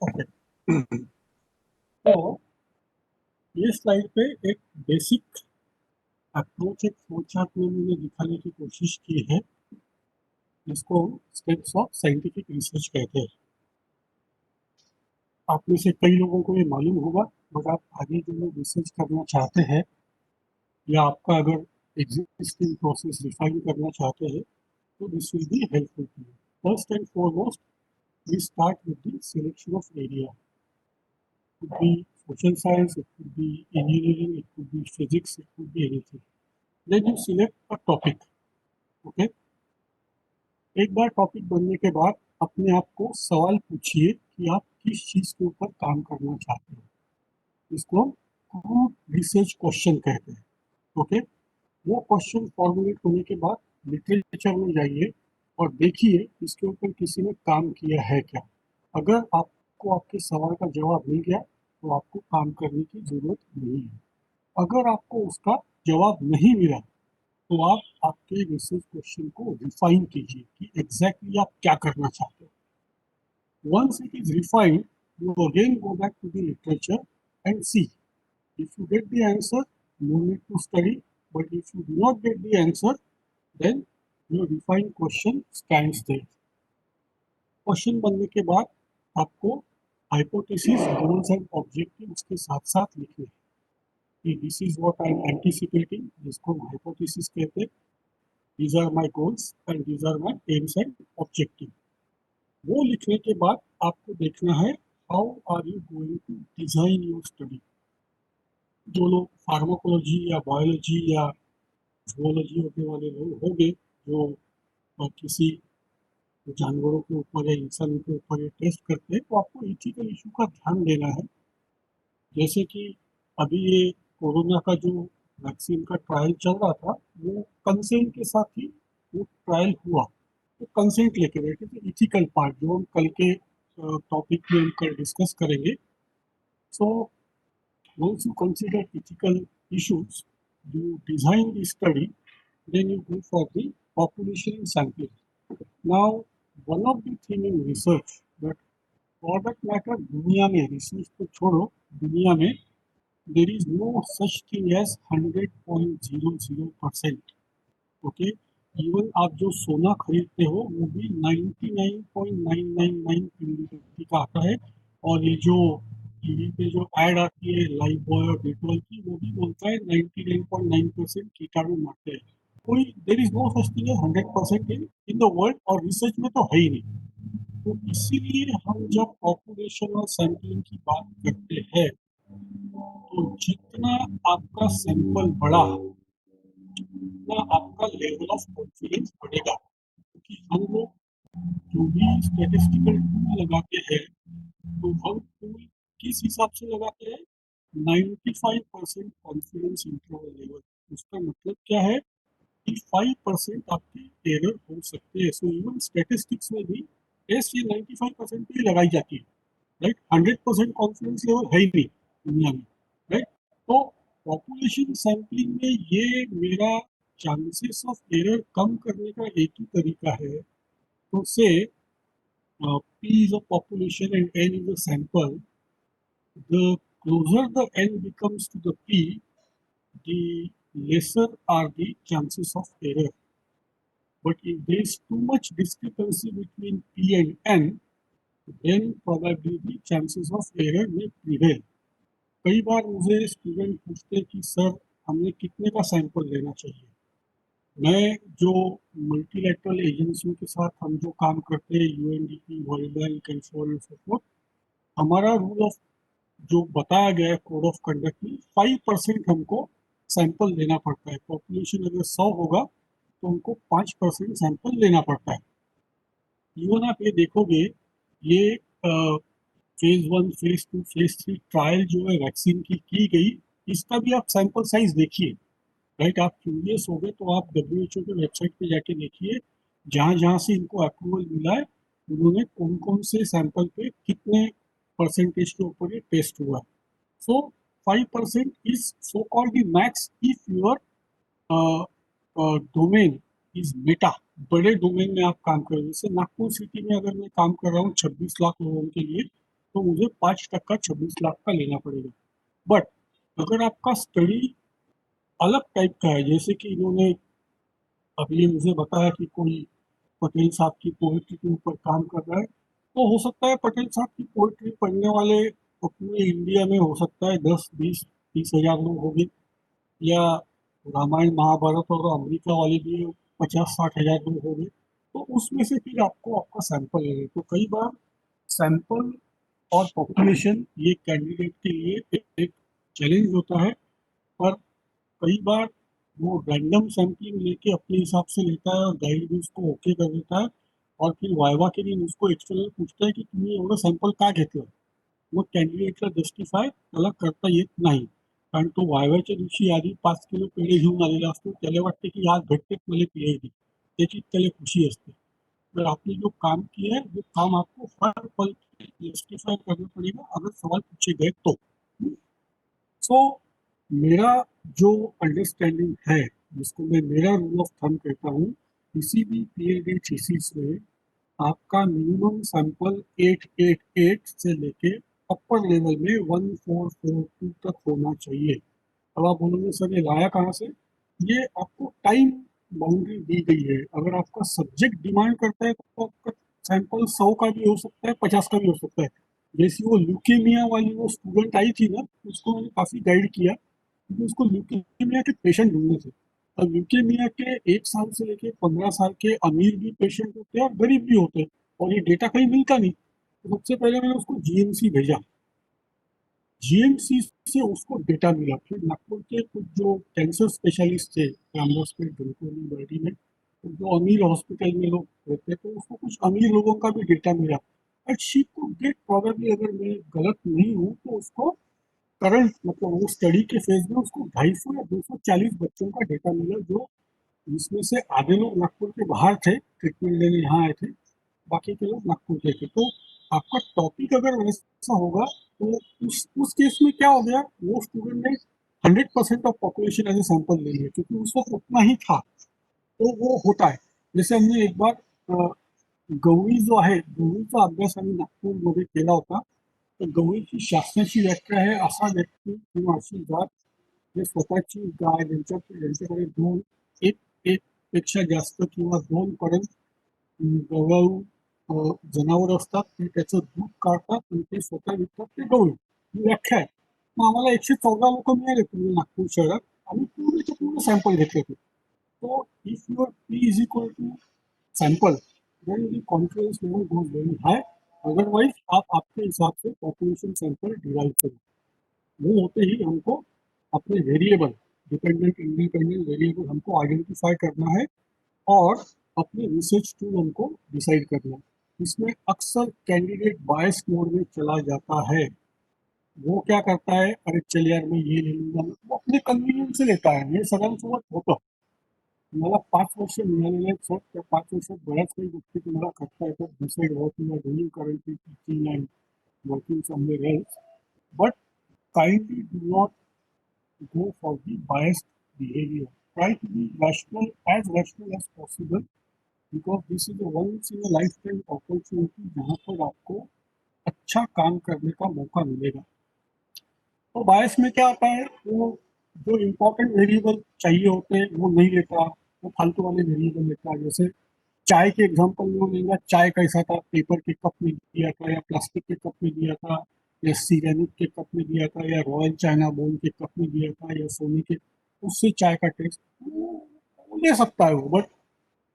Okay. तो ये slide पे एक बेसिक अप्रोच, एक फ्लोचार्ट में मैंने दिखाने की कोशिश की है, जिसको स्टेप्स ऑफ साइंटिफिक रिसर्च कहते हैं। आप में से कई लोगों को ये मालूम होगा, मगर आप आगे जो लोग रिसर्च करना चाहते हैं या आपका अगर एग्जिस्टिंग प्रोसेस रिफाइन करना चाहते हैं तो this will be helpful to you. First and foremost, we start with the selection of area. Could be social science, it could be engineering, it could be physics, it could be anything. Then you select a topic. Okay. एक बार topic बनने के बाद अपने आप को सवाल पूछिए कि आप किस चीज के ऊपर काम करना चाहते हैं. इसको हम रिसर्च क्वेश्चन कहते हैं. ओके. वो क्वेश्चन फॉर्मुलेट होने के बाद लिटरेचर में जाइए और देखिए इसके ऊपर किसी ने काम किया है क्या. अगर आपको आपके सवाल का जवाब मिल गया तो आपको काम करने की जरूरत नहीं है. अगर आपको उसका जवाब नहीं मिला तो आप आपके रिसर्च क्वेश्चन को रिफाइन कीजिए कि एग्जैक्टली आप क्या करना चाहते हो. Once it is refined, you again go back to the literature and see. If you get the answer, no need to study. But if you do not get the answer, then your refined question stands there. Question बनने के बाद आपको hypothesis, goals and objective उसके साथ साथ लिखने हैं कि this is what I am anticipating, जिसको हाइपोथेसिस कहते हैं. These are my goals and these are my aims and objective. वो लिखने के बाद आपको देखना है how are you going to design your study. जो लोग फार्माकोलॉजी या बायोलॉजी या जूलॉजी होने वाले लोग होंगे, जो किसी जानवरों के ऊपर या इंसानों के ऊपर ये टेस्ट करते हैं, तो आपको इथिकल इशू का ध्यान देना है. जैसे कि अभी ये कोरोना का जो वैक्सीन का ट्रायल चल रहा था, वो कंसेंट के साथ ही वो ट्रायल हुआ. तो कंसेंट लेके बैठे थे. इथिकल पार्ट जो हम कल के टॉपिक में हम कल डिस्कस करेंगे. सो once you consider ethical issues, you design the study, then you go for the population sampling. Now, one of the thing in research that for that matter दुनिया में, रिसर्च को छोड़ो, दुनिया में there is no such thing as 100.00%. Okay. Even आप जो सोना खरीदते हो वो भी 99.999 प्योरिटी का आता है. और ये जो टीवी पे जो एड आती है लाइफ बॉय और डेटॉल की, वो भी बोलता है 99.9% कीटाणु मारते हैं. कोई there is no such thing 100% in the world, और रिसर्च में तो है ही नहीं. तो इसीलिए हम जब पॉपुलेशन और सैंपलिंग की बात करते हैं, तो जितना आपका सैंपल बड़ा उतना आपका लेवल ऑफ कॉन्फिडेंस बढ़ेगा. क्योंकि हम लोग जो भी स्टेटिस्टिकल टूल लगाते हैं, तो हम टूल किस हिसाब से लगाते हैं? 95% कॉन्फिडेंस इंटरवल लेवल. उसका मतलब क्या है कि 5% आपके एरर हो सकते हैं. सो इवन स्टेटिस्टिक्स में भी टेस्ट ये 95% पे ही लगाई जाती है. राइट. 100% कॉन्फिडेंस लेवल है ही नहीं दुनिया में. राइट. तो पॉपुलेशन सैम्पलिंग में ये मेरा चांसेस ऑफ एरर कम करने का एक ही तरीका है. तो से P is a population and N is a sample. The closer the N becomes to the P, the lesser are the chances of error. But if there is too much discrepancy between P and N, then probably the chances of error may prevail. कई बार मुझे student पूछते हैं कि sir हमें कितने का sample लेना चाहिए. मैं जो मल्टीलेटरल एजेंसियों के साथ हम जो काम करते हैं, UNDP, world bank and so on and so fourth, हमारा रूल ऑफ जो बताया गया है कोड ऑफ कंडक्ट में, 5% हमको सैंपल लेना पड़ता है. पॉपुलेशन अगर 100 होगा तो हमको 5% सैंपल लेना पड़ता है. इवन आप ये देखोगे, ये फेज 1, फेज 2, फेज 3 ट्रायल जो है वैक्सीन की गई, इसका भी आप सैंपल साइज देखिए. राइट. आप क्यूरियस हो गए तो आप WHO के वेबसाइट पे जाके देखिए, जहाँ जहाँ से इनको अप्रूवल मिला है, उन्होंने कौन कौन से सैंपल पे कितने परसेंटेज के ऊपर ये टेस्ट हुआ. सो 5% is so called the max if your domain is Meta. बड़े डोमेन में आप काम कर रहे हो. जैसे नागपुर सिटी में अगर मैं काम कर रहा हूँ 26 लाख लोगों के लिए, तो मुझे 5% 26 लाख का लेना पड़ेगा। बट अगर आपका स्टडी अलग टाइप का है, जैसे कि इन्होंने अभी मुझे बताया कि कोई पटेल साहब की पोइट्री के ऊपर काम कर रहा है, तो हो सकता है पटेल साहब की पोइट्री पढ़ने वाले पूरे इंडिया में हो सकता है 10 20 30 हजार लोग होंगे, या रामायण महाभारत और अमेरिका वाले भी 50 60 हजार लोग होंगे। तो उसमें से फिर आपको आपका सैंपल लेंगे। तो कई बार सैंपल और पॉपुलेशन ये कैंडिडेट के लिए एक चैलेंज होता है। पर कई बार वो रैंडम सैंपलिंग लेके अपने हिसाब से लेता है और गाइड भी उसको ओके कर देता है, और फिर वाइवा के दिन उसको एक्सटर्नल पूछता है की तुम्ही एवढं सॅम्पल का घेतलं. मग कॅन्डिडेटला जस्टिफाय त्याला करता येत नाही, कारण तो वायवाच्या दिवशी आधी 5 किलो पेढे घेऊन आलेला असतो. त्याला वाटते की आज भेटते मला पीएचडी, त्याची त्याला खुशी असते. तर आपने जो काम किया है वो काम आपको हर पल जस्टिफाई करना पड़ेगा अगर सवाल पूछे गए तो। सो मेरा जो अंडरस्टैंडिंग है, जिसको मैं मेरा रूल ऑफ थंब कहता हूँ, किसी भी पीएचडी थीसिस में आपका मिनिमम सैंपल 888 से लेके अपर लेवल में 1442 तक होना चाहिए। अब आप बोलोगे सर ये लाया कहाँ से? ये आपको टाइम बाउंड्री दी गई है। अगर आपका सब्जेक्ट डिमांड करता है तो आपका सैंपल 100 का भी हो सकता है, 50 का भी हो सकता है। जैसी वो ल्यूकेमिया वाली वो स्टूडेंट आई थी ना, उसको मैंने काफ़ी गाइड किया, क्योंकि उसको ल्यूकेमिया के पेशेंट ढूंढने थे। अब ल्यूकेमिया के 1 साल से लेके 15 साल के अमीर भी पेशेंट होते हैं और गरीब भी होते हैं, और ये डेटा कहीं मिलता नहीं। तो सबसे पहले मैंने उसको जीएमसी भेजा। जीएमसी से उसको डेटा मिला। फिर नागपुर के कुछ जो कैंसर स्पेशलिस्ट थे रामदास पेट, धनकोनी, बर्डी में, तो जो अमीर हॉस्पिटल में लोग रहते, तो उसको कुछ अमीर लोगों का भी डेटा मिला। But she could get probably, अगर मैं गलत नहीं हूँ तो उसको करंट मतलब वो स्टडी के फेज में उसको 250 या 240 बच्चों का डेटा मिला, जो जिसमें से आधे लोग नागपुर के बाहर थे, ट्रीटमेंट लेने यहाँ आए थे, बाकी के लोग नागपुर के थे। तो आपका टॉपिक अगर वैसा होगा तो उस केस में क्या हो गया, वो स्टूडेंट ने 100% of population as a sample ले लिया, क्योंकि उसको उतना ही था। तो वो होता है। जैसे हमने एक बार गवळी जो आहे, गवळीचा अभ्यास आम्ही नागपूरमध्ये केला होता। तर गवळीची शासनाची व्याख्या आहे असा व्यक्ती किंवा अशी जात जे स्वतःची गाय ज्यांच्याकडे दोन एक एक पेक्षा जास्त किंवा 2 पर्यंत गवळाऊ जनावर असतात, ते त्याचं दूध काढतात आणि ते स्वतः विकतात, ते गवळी ही व्याख्या आहे. मग आम्हाला 114 लोक मिळाले पूर्ण नागपूर शहरात. आम्ही पूर्णचे पूर्ण सॅम्पल घेतले होते. तो if your p is equal to sample, then the confidence level goes very high. Otherwise आप आपके हिसाब से पॉपुलेशन सैंपल डिराइव करें। वो होते ही हमको अपने वेरिएबल, डिपेंडेंट इंडिपेंडेंट वेरिएबल हमको आइडेंटिफाई करना है, और अपने रिसर्च टूल हमको डिसाइड करना है। इसमें अक्सर कैंडिडेट बायस मोड में चला जाता है। वो क्या करता है, अरे चल यार मैं ये ले लूंगा, वो अपने कन्वीनियंस से लेता है। हे सगळ्यांसोबत होतं। मला 5 वर्ष मिळालेले आहेत सर, त्या 5 वर्षात बऱ्याच काही गोष्टी तुम्हाला करता येतात, decide what you are doing currently, teaching and working somewhere else. But kindly do not go for the biased behavior. Try to be rational as possible, because this is a once in a lifetime opportunity जहाँ पर आपको अच्छा काम करने का मौका मिलेगा। तो बायस में क्या आता है, वो जो इम्पोर्टेंट वेरिएबल चाहिए होते हैं वो नहीं लेता, वो फालतू वाले वेरिएबल लेता है। जैसे चाय के एग्जांपल में वो लेगा, चाय कैसा था, पेपर के कप में दिया था या प्लास्टिक के कप में दिया था, या सिरेमिक के कप में दिया था, या रॉयल चाइना बोल के कप में दिया था, या सोने के, उससे चाय का टेस्ट वो ले सकता है वो। बट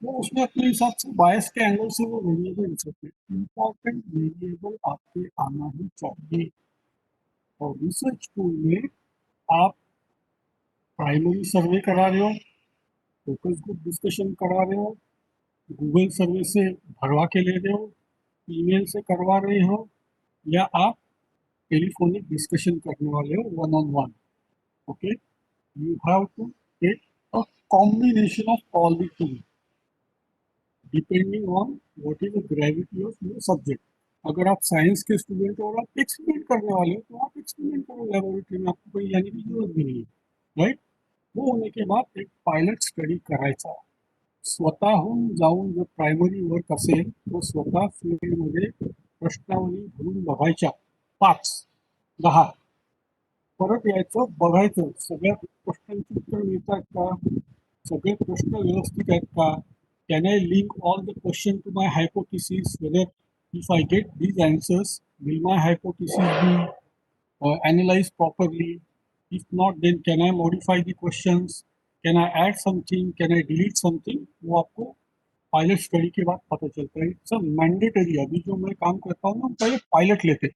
वो उसमें अपने हिसाब से बायस के एंगल से वो वेरिएबल ले सकते हैं। इम्पॉर्टेंट वेरिएबल आपके आना ही चाहिए। और रिसर्च टूल में आप प्राइमरी सर्वे करा रहे हो, फोकस ग्रुप डिस्कशन करा रहे हो, गूगल सर्वे से भरवा के ले रहे हो, ईमेल से करवा रहे हो, या आप टेलीफोनिक डिस्कशन करने वाले हो one on one. Okay, you have to take a combination of all the two depending on what is the gravity of your subject. अगर आप साइंस के स्टूडेंट हो और आप एक्सपेरिमेंट करने वाले हो, तो आप एक्सपेरिमेंट करो लेबोरेटरी में, आपको कहीं जाने की जरूरत भी नहीं है, राइट। वो होने के बाद एक पायलट स्टडी करायचा। स्वतःहून जाऊन जर प्रायमरी वर्क असेल तर स्वतः फील्डमध्ये प्रश्नावली भरून बघायच्या, 5, 10 परत यायचं, बघायचं सगळ्या प्रश्नांची उत्तर मिळतात का, सगळे प्रश्न व्यवस्थित आहेत का, can I link all the question to my hypothesis, whether if I get these answers will my hypothesis be analyzed properly. If not, then can I modify the questions? Can I add something? Can I delete something? वो आपको pilot study के बाद पता चलता है। It's mandatory. अभी जो मैं काम करता हूँ ना, हम पहले पायलट लेते हैं,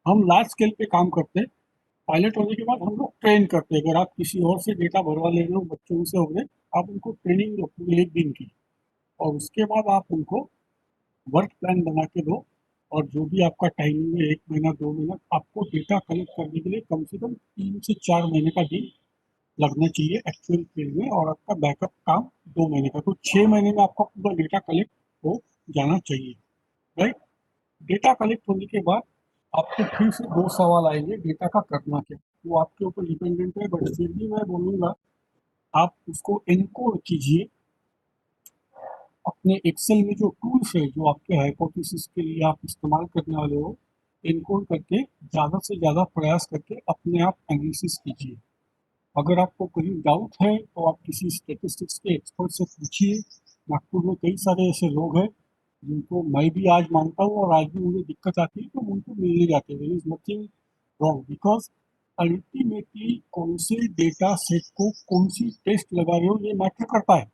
हम लार्ज स्केल पे काम करते हैं। पायलट होने के बाद हम लोग ट्रेन करते हैं। अगर आप किसी और से डेटा भरवा ले रहे हो, बच्चों से हो गए, आप उनको ट्रेनिंग दो पूरे 1 दिन की, और उसके बाद आप उनको वर्क प्लान बना के दो। और जो भी आपका टाइमिंग है, 1 महीना 2 महीना, आपको डेटा कलेक्ट करने के लिए कम से कम 3 से 4 महीने का दिन लगना चाहिए एक्चुअल फील्ड में, और आपका बैकअप काम 2 महीने का, तो 6 महीने में आपका पूरा डेटा कलेक्ट हो जाना चाहिए। राइट। डेटा कलेक्ट होने के बाद आपको फिर से 2 सवाल आएंगे, डेटा का करना क्या, वो आपके ऊपर डिपेंडेंट है, बट फिर भी मैं बोलूँगा आप उसको इनकोड कीजिए अपने एक्सेल में। जो टूल्स है जो आपके हाइपोथेसिस के लिए आप इस्तेमाल करने वाले हो, इनकोड करके ज़्यादा से ज़्यादा प्रयास करके अपने आप एनालिसिस कीजिए। अगर आपको कहीं डाउट है तो आप किसी स्टेटिस्टिक्स के एक्सपर्ट से पूछिए। नागपुर में कई सारे ऐसे लोग हैं जिनको मैं भी आज मानता हूँ, और आज भी मुझे दिक्कत आती है तो उनको मिलने जाते हैं। There is nothing wrong, because ultimately कौन से डेटा सेट को कौन सी टेस्ट लगा रहे हो ये मैटर करता है।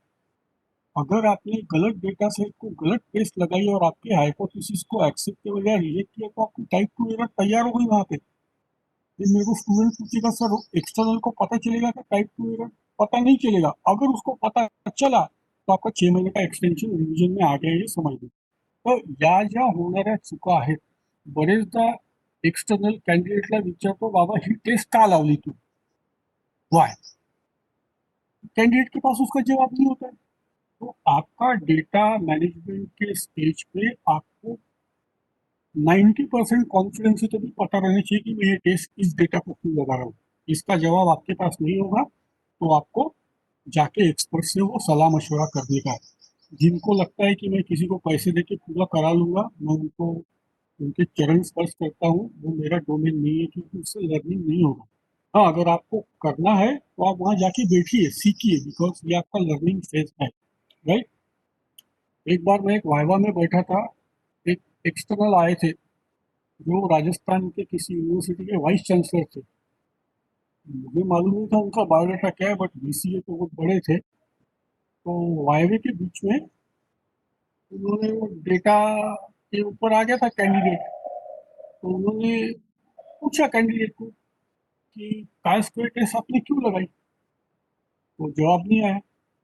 अगर आपने गलत डेटा सेट को गलत टेस्ट लगाई और आपके हाइपोथेसिस को एक्सेप्ट के बजाय रिजेक्ट किया, तो आपकी टाइप 2 एरर तैयार हो गई वहां पे। ये मेरे को स्टूडेंट पूछेगा, सर एक्सटर्नल को पता चलेगा कि टाइप 2 एरर? पता नहीं चलेगा। अगर उसको पता चला तो आपका 6 महीने का एक्सटेंशन रिविजन में आ गया, ये समझ लो। तर या ज्या होणाऱ्या चुका आहेत, बरेचदा एक्सटर्नल कॅन्डिडेटला विचारतो, बाबा ही टेस्ट का लावली तू, वाय? कैंडिडेट के पास उसका जवाब नहीं होता है। तो आपका डेटा मैनेजमेंट के स्टेज पे आपको 90% कॉन्फिडेंस से तो भी पता रहना चाहिए कि मैं ये टेस्ट इस डेटा को क्यों लगा रहा हूँ। इसका जवाब आपके पास नहीं होगा तो आपको जाके एक्सपर्ट से वो सलाह मशवरा करने का है। जिनको लगता है कि मैं किसी को पैसे देके पूरा करा लूंगा, मैं उनको उनके चरण स्पर्श करता हूँ, वो मेरा डोमेन नहीं है, क्योंकि उससे लर्निंग नहीं होगा। हाँ, अगर आपको करना है तो आप वहाँ जाके बैठिए, सीखिए, बिकॉज ये आपका लर्निंग फेज है। राइट। एक बार मैं एक वाइवा में बैठा था, एक एक्सटर्नल आए थे जो राजस्थान के किसी यूनिवर्सिटी के वाइस चांसलर थे। मुझे मालूम नहीं था उनका बायोडाटा क्या है, बट बीसीए तो बहुत बड़े थे। तो वाइवे के बीच में उन्होंने वो डेटा के ऊपर आ गया था कैंडिडेट, तो उन्होंने पूछा कैंडिडेट को कि काय स्क्वायर टेस्ट आपने क्यों लगाई, तो जवाब नहीं आया।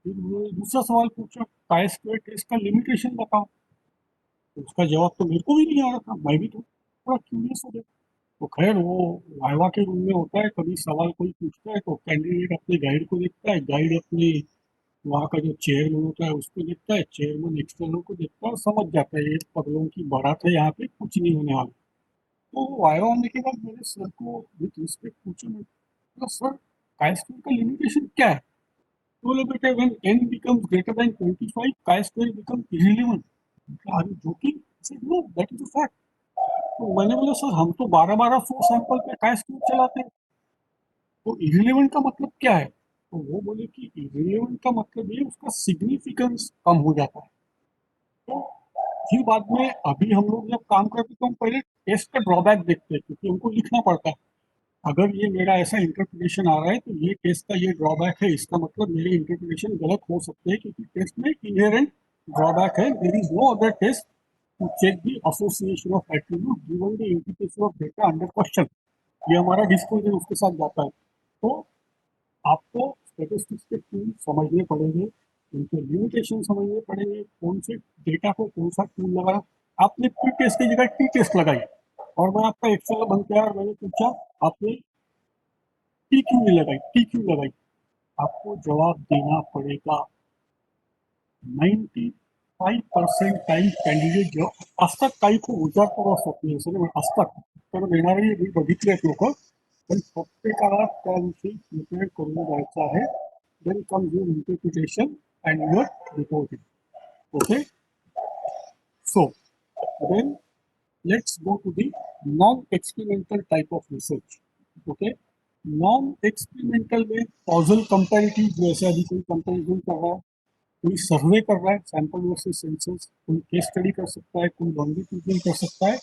फिर उन्होंने दूसरा सवाल पूछा, काय स्क्वायर टेस्ट का लिमिटेशन बताओ, तो उसका जवाब तो मेरे को भी नहीं आ रहा था। मैं भी तो थोड़ा क्यूरियस हो गया। तो खैर वो वाइवा के रूम में होता है, कभी सवाल कोई पूछता है तो कैंडिडेट अपने गाइड को देखता है, गाइड अपने वहाँ का जो चेयरमैन होता है उसको देखता है, चेयरमैन एक्सटर्नल को देखता है, और समझ जाता है ये पगलों की बारात है, यहाँ पे कुछ नहीं होने वाला। तो वाइवा होने के बाद मेरे सर को विथ रिस्पेक्ट पूछा, मैं तो सर काय स्क्वायर का लिमिटेशन क्या है? तो बोले, बेटा when n becomes greater than 25 chi square becomes irrelevant। Are you joking? No, that is a fact. तो मैंने बोला, सर हम तो 1200 सैंपल पे काय स्क्वायर चलाते हैं, तो इरिलेवेंट का मतलब क्या है? तो वो बोले कि इरिलेवेंट का मतलब ये उसका सिग्निफिकेंस कम हो जाता है। तो फिर बाद में अभी हम लोग जब काम करते हैं तो हम पहले टेस्ट का ड्रॉबैक देखते हैं, क्योंकि हमको लिखना पड़ता है। अगर ये मेरा ऐसा इंटरप्रिटेशन आ रहा है तो ये टेस्ट का ये ड्रॉबैक है, इसका मतलब मेरे इंटरप्रिटेशन गलत हो सकते हैं, क्योंकि टेस्ट में इनहेरेंट ड्रॉबैक है। There is no other test to check the association of attribute given the integration of data under question. ये हमारा डिस्क्लोजर उसके साथ जाता है। तो आपको स्टेटिस्टिक्स के टूल समझने पड़ेंगे, उनके लिमिटेशन समझने पड़ेंगे, कौन से डेटा को कौन सा टूल लगाना। आपने पी टेस्ट की जगह टी टेस्ट लगाई, और मैं आपका एक्सेल बन गया और मैंने पूछा आपने टी क्यों नहीं लगाई, टी क्यों लगाई, आपको जवाब देना पड़ेगा। 95% टाइम कैंडिडेट जो असतात, काही खूप विचार करू असतात, मी असं नाही, असतात तर देणारे मी बघितले आहेत लोक, पण प्रत्येकाला त्याविषयी प्रिपेअर करून जायचं आहे. Then comes your interpretation and your reporting. Okay. So then let's go to the non-experimental type of research. Okay, non-experimental में causal comparative, जैसे अभी कोई कंपेरिजन कर रहा है, कोई सर्वे कर रहा है, सैंपल वर्सेस सेंसस, कोई केस स्टडी कर सकता है, कोई लॉन्गिट्यूडनल कर सकता है,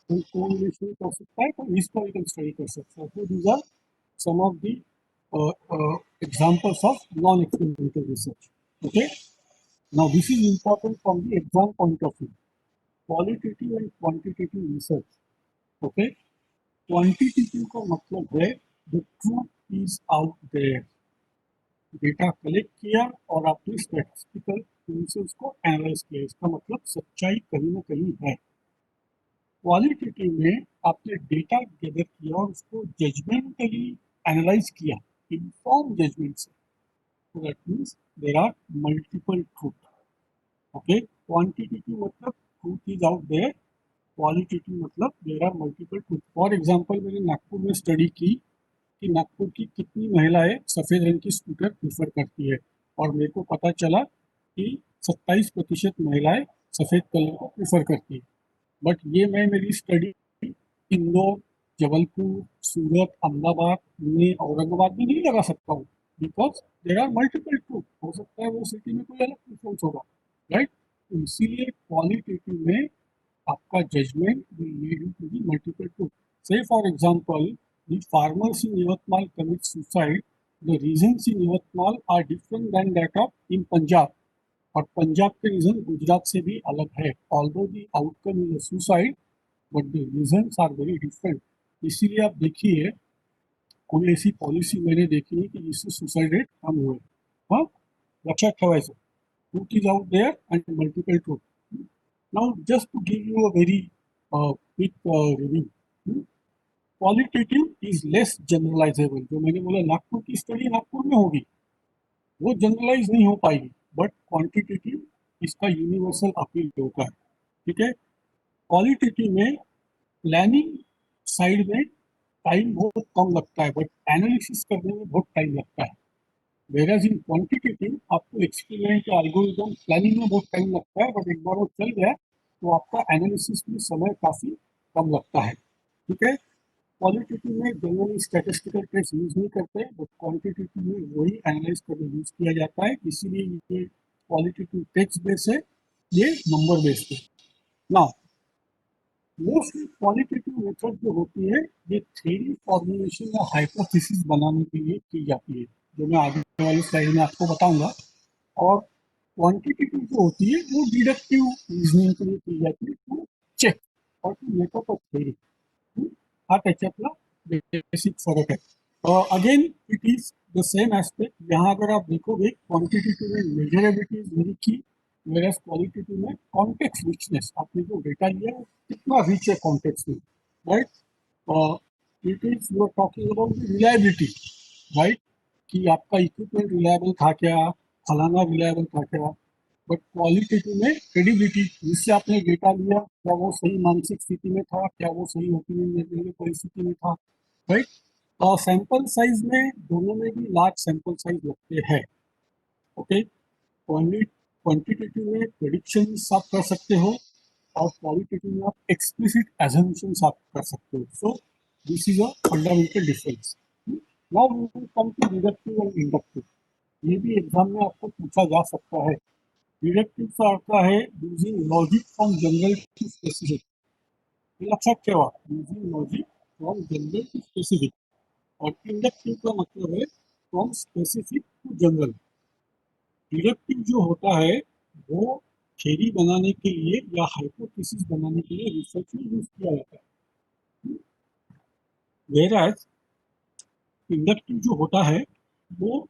कोई कोरिलेशन कर सकता है, कोई हिस्टोरिकल स्टडी कर सकता है. So these are some of the examples of non-experimental research. Okay, now this is important from the exam point of view. Qualitative and quantitative research. Okay, quantitative का मतलब है the truth is out there. Data collect किया और आपने statistical tool से उसको analyse किया, इसका मतलब सच्चाई कहीं ना कहीं है. क्वालिटेटिव में आपने डेटा गैदर किया और उसको जजमेंटली एनालाइज किया, इन्फॉर्म जजमेंट से. So that means there are multiple truth. Okay, quantitative मतलब truth is out there, qualitative मतलब there are multiple truth. For example मैंने नागपुर में स्टडी की कि नागपुर की कितनी महिलाएं सफ़ेद रंग की स्कूटर प्रीफर करती है, और मेरे को पता चला कि 27% महिलाएं सफ़ेद कलर को प्रीफर करती है. बट ये मैं मेरी स्टडी इंदौर, जबलपुर, सूरत, अहमदाबाद, पुणे, औरंगाबाद में नहीं लगा सकता हूँ, because there are multiple truth. हो सकता है वो सिटी में कोई अलग प्रेफरेंस होगा, राइट. तो इसीलिए क्वालिटेटिव में आपका judgement will lead you to the multiple truth. Say for example, the farmers in Yavatmal commit suicide. The reasons in Yavatmal are different than that of in Punjab. और पंजाब के reason Gujarat से भी अलग है. Although the outcome is a suicide, but the reasons are very different. इसीलिए आप देखिए कोई ऐसी पॉलिसी मैंने देखी नहीं कि जिससे सुसाइड रेट कम हुए. हाँ, लक्षात ठेवायचं. Truth is out there and multiple truth. Now, just to give you a very quick review, qualitative is less generalizable. जो मैंने बोला नागपुर की स्टडी नागपुर में होगी, वो जनरलाइज नहीं हो पाएगी, बट क्वांटिटेटिव इसका यूनिवर्सल अपील होता है. ठीक है, क्वालिटेटिव में प्लानिंग साइड में टाइम बहुत कम लगता है, बट एनालिसिस करने में बहुत टाइम लगता है. वेराज इन क्वांटिटेटिव आपको एक्सपेरिमेंट या एल्गोरिथम प्लानिंग में बहुत टाइम लगता है, बट एक बार वो चल गया तो आपका एनालिसिस में समय काफ़ी कम लगता है. ठीक है, क्वालिटेटिव में जनरली स्टैटिस्टिकल टेस्ट यूज नहीं करते, बट क्वांटिटेटिव में वही एनालाइज करने यूज किया जाता है. इसीलिए ये क्वालिटेटिव टेक्स्ट बेस है, ये नंबर बेस्ड है. ना मोस्टली क्वालिटेटिव मेथड जो होती है ये थ्योरी फॉर्मुलेशन या हाइपोथेसिस बनाने के लिए की जाती है, जो मैं आगे वाली स्लाइड में आपको बताऊंगा. और क्वांटिटेटिव जो होती है वो डिडक्टिव रीजनिंग के लिए की जाती है, टू चेक और टू मेकअप ऑफ थ्योरी. हा त्याच्यातला बेसिक फरक है. Again it is the same aspect. यहाँ अगर आप देखोगे क्वांटिटेटिव में मेजरेबिलिटी इज वेरी की, वेरएज क्वालिटेटिव में कॉन्टेक्स्ट रिचनेस, आपने जो डेटा लिया है कितना रिच है कॉन्टेक्स्ट में, right. It is you are talking about reliability, right, कि आपका इक्विपमेंट रिलायबल था क्या, फलाना रिलायबल था क्या. बट क्वालिटेटिव में क्रेडिबिलिटी, जिससे आपने डेटा लिया क्या वो सही मानसिक स्थिति में था, क्या वो सही ओपिनियन देने की परिस्थिति में था, राइट. सैंपल साइज में दोनों में भी लार्ज सैंपल साइज लगते हैं. ओके, क्वांटिटेटिव में प्रेडिक्शन आप कर सकते हो और क्वालिटेटिव में आप एक्सप्लिसिट एजम्पशंस आप कर सकते हो. So this is a fundamental difference. Now we will come to deductive and inductive. ये भी एग्जाम में आपको पूछा जा सकता है. डिडक्टिव का अर्थ है using logic from general to specific. लक्षात ठेवा, using logic from general to specific. और इंडक्टिव का मतलब है from specific to general. Deductive जो होता है वो थ्योरी बनाने के लिए या हाइपोथेसिस बनाने के लिए रिसर्च में यूज किया जाता है. वेराज इंडक्टिव जो होता है वो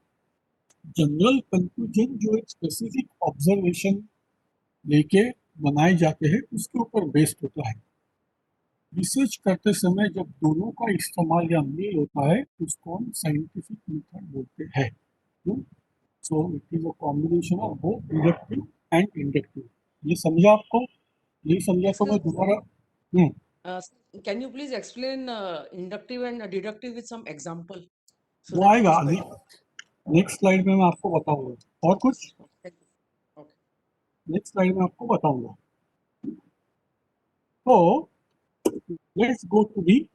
जनरल कंक्लूजन जो एक स्पेसिफिक ऑब्जर्वेशन लेके बनाए जाते हैं उसके ऊपर बेस्ड होता है. रिसर्च करते समय जब दोनों का इस्तेमाल या मेल होता है उसको हम साइंटिफिक मेथड बोलते हैं. So it is a combination of both deductive and inductive. ये समझा आपको? नहीं समझा तो मैं दोबारा. Can you please explain inductive and deductive with some example? So वो that आएगा it is नेक्स्ट स्लाइड में, मैं आपको बताऊंगा. और कुछ okay. नेक्स्ट स्लाइड में आपको बताऊंगा. तो let's go to the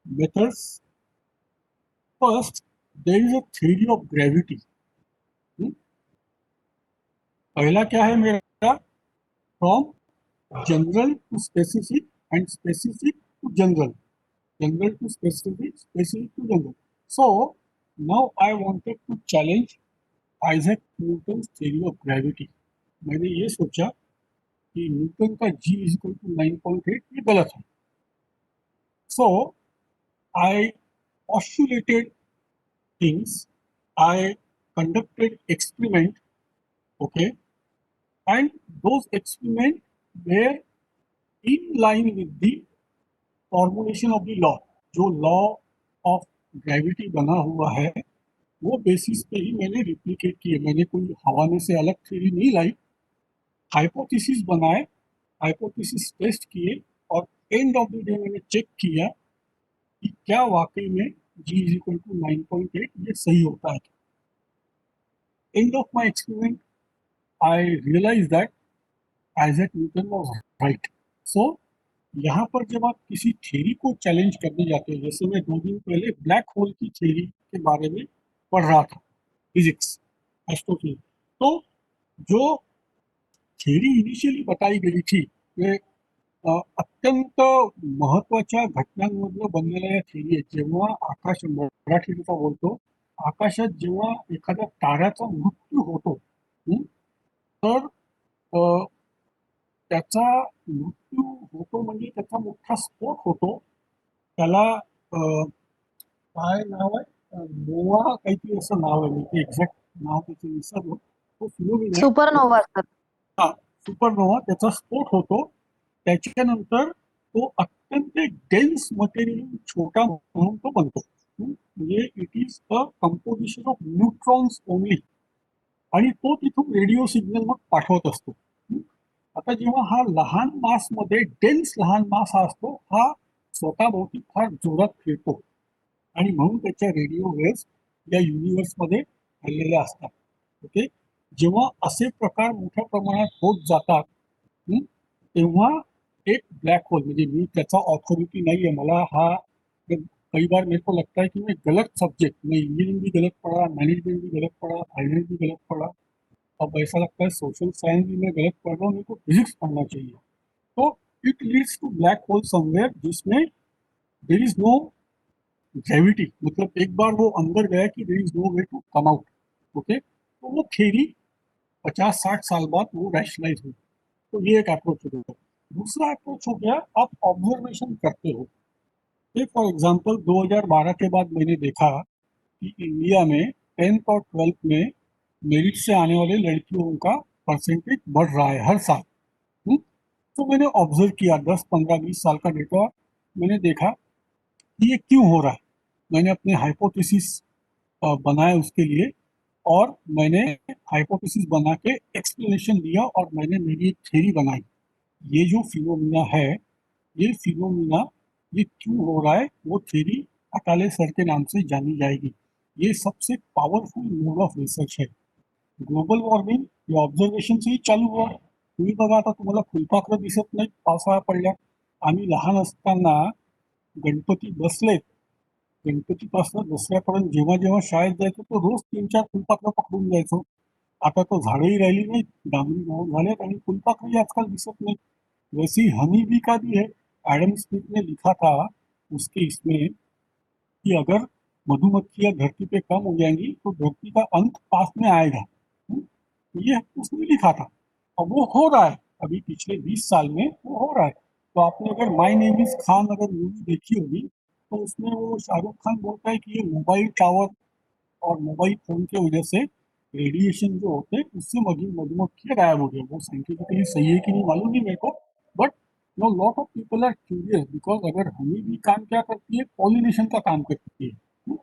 methods. First, there is a theory of gravity. पहला क्या है मेरा? From general to specific and specific to general. General to specific, specific to general. So now I wanted to challenge Isaac Newton's theory of gravity. मैंने ये सोचा कि Newton का G is equal to 9.8 ये गलत है. So I postulated things, I conducted experiment, okay, and those experiments were in line with the formulation of the law. जो law of gravity बना हुआ है वो बेसिस पे ही मैंने रिप्लिकेट किए. मैंने कोई हवाले से अलग थ्योरी नहीं लाई. हाइपोथेसिस बनाए, हाइपोथेसिस टेस्ट किए और एंड ऑफ द डे मैंने चेक किया कि क्या वाकई में G is equal to 9.8 ये सही होता है. End of my experiment, I realized that Isaac Newton was right. So यहाँ पर जब आप किसी थ्योरी को चैलेंज करने जाते हैं, जैसे मैं 2 दिन पहले ब्लैक होल की थ्योरी के बारे में पढ़ रहा था, फिजिक्स, एस्ट्रोफिजिक्स, तो जो थ्योरी इनिशियली बताई गेली थी ते अत्यंत महत्त्वाच्या घटनांमधलं बनलेल्या या थ्योरी आहेत. जेव्हा आकाश, मराठीचा बोलतो, आकाशात जेव्हा एखाद्या ताऱ्याचा मृत्यू होतो, तर त्याचा मृत्यू होतो म्हणजे त्याचा मोठा स्फोट होतो. त्याला काय नाव आहे? नोवा काहीतरी असं नाव आहे, मी ते एक्झॅक्ट नाव त्याचं विसरलो. तो फिनोमिना आहे. Supernova sir. हा, सुपरनोवा, त्याचा स्फोट होतो. त्याच्यानंतर तो अत्यंत डेन्स मटेरियल छोटा म्हणून तो बनतो. म्हणजे it is a composition of neutrons only आणि तो तिथून रेडिओ सिग्नल मग पाठवत असतो. आता जेव्हा हा लहान मास मध्ये डेन्स लहान मास हा असतो, हा स्वतःभोवती फार जोरात फिरतो आणि म्हणून त्याच्या रेडिओ वेव्स या युनिव्हर्समध्ये हल्लेल्या असतात. ओके, जेव्हा असे प्रकार मोठ्या प्रमाणात होत जातात तेव्हा एक ब्लैक होल, म्हणजे मी त्याचा ऑथोरिटी नहीं है, मला हा कई बार मेरे को लगता है कि मैं गलत सब्जेक्ट, मैं इंजीनियरिंग भी गलत पढ़ा, मैनेजमेंट भी गलत पढ़ा, फाइनेंस भी गलत पढ़ा, अब ऐसा लगता है सोशल साइंस भी मैं गलत पढ़ रहा हूँ, मेरे को फिजिक्स पढ़ना चाहिए. तो it leads to black hole somewhere जिसमें देयर इज नो ग्रेविटी, मतलब एक बार वो अंदर गया कि there is no way to come out. Okay, तो वो थ्योरी 50-60 साल बाद वो रैशनलाइज हुई. तो ये एक अप्रोच हो गया. दूसरा अप्रोच हो गया, आप ऑब्जर्वेशन करते हो. फॉर एग्जाम्पल 2012 के बाद मैंने देखा कि इंडिया में 10th और 12th में मेरिट से आने वाले लड़कियों का परसेंटेज बढ़ रहा है हर साल. तो मैंने ऑब्जर्व किया 10, 15, 20 साल का डेटा, मैंने देखा कि ये क्यों हो रहा है. मैंने अपने हाइपोथेसिस बनाए उसके लिए और मैंने हाइपोथेसिस बना के एक्सप्लेनेशन दिया और मैंने मेरी एक थ्योरी बनाई. ये जो फिनोमिना है, ये फिनोमिना ये क्यों हो रहा है, वो थ्योरी अकाले सर के नाम से जानी जाएगी. ये सबसे पावरफुल मोड ऑफ रिसर्च है. ग्लोबल वॉर्मिंग या ऑब्झर्वेशन से ही चालू हुआ. तुम्ही बघा, आता तुम्हाला फुलपाखरं दिसत नाही पावसाळा पडल्या. आम्ही लहान असताना गणपती बसलेत, गणपतीपासून दसऱ्यापर्यंत जेव्हा जेव्हा शाळेत जायचो तो रोज 3-4 फुलपाखरं पकडून जायचो. आता तो झाडंही राहिली नाहीत, डांबरी मऊ झालेत आणि फुलपाखरही आजकाल दिसत नाही. वैसी हनी बी का भी है. एडम स्मिथ ने लिखा था उसके इसमें कि अगर मधुमक्खियां धरती पे कम हो जाएंगी तो धरती का अंत पास में आएगा. ये उसने लिखा था और वो हो रहा है. अभी पिछले 20 साल में वो हो रहा है. तो आपने अगर माय नेम इज खान अगर मूवी देखी होगी तो उसमें वो शाहरुख खान बोलता है कि ये मोबाइल टावर और मोबाइल फोन की वजह से रेडिएशन जो होते हैं उससे मधुमक्खियां गायब हो गई. वो साइंटिफिकली सही है कि नहीं मालूम नहीं मेरे को, but no lot of people are curious because अगर हनी भी काम क्या करती है, पॉलिनेशन का काम करती है.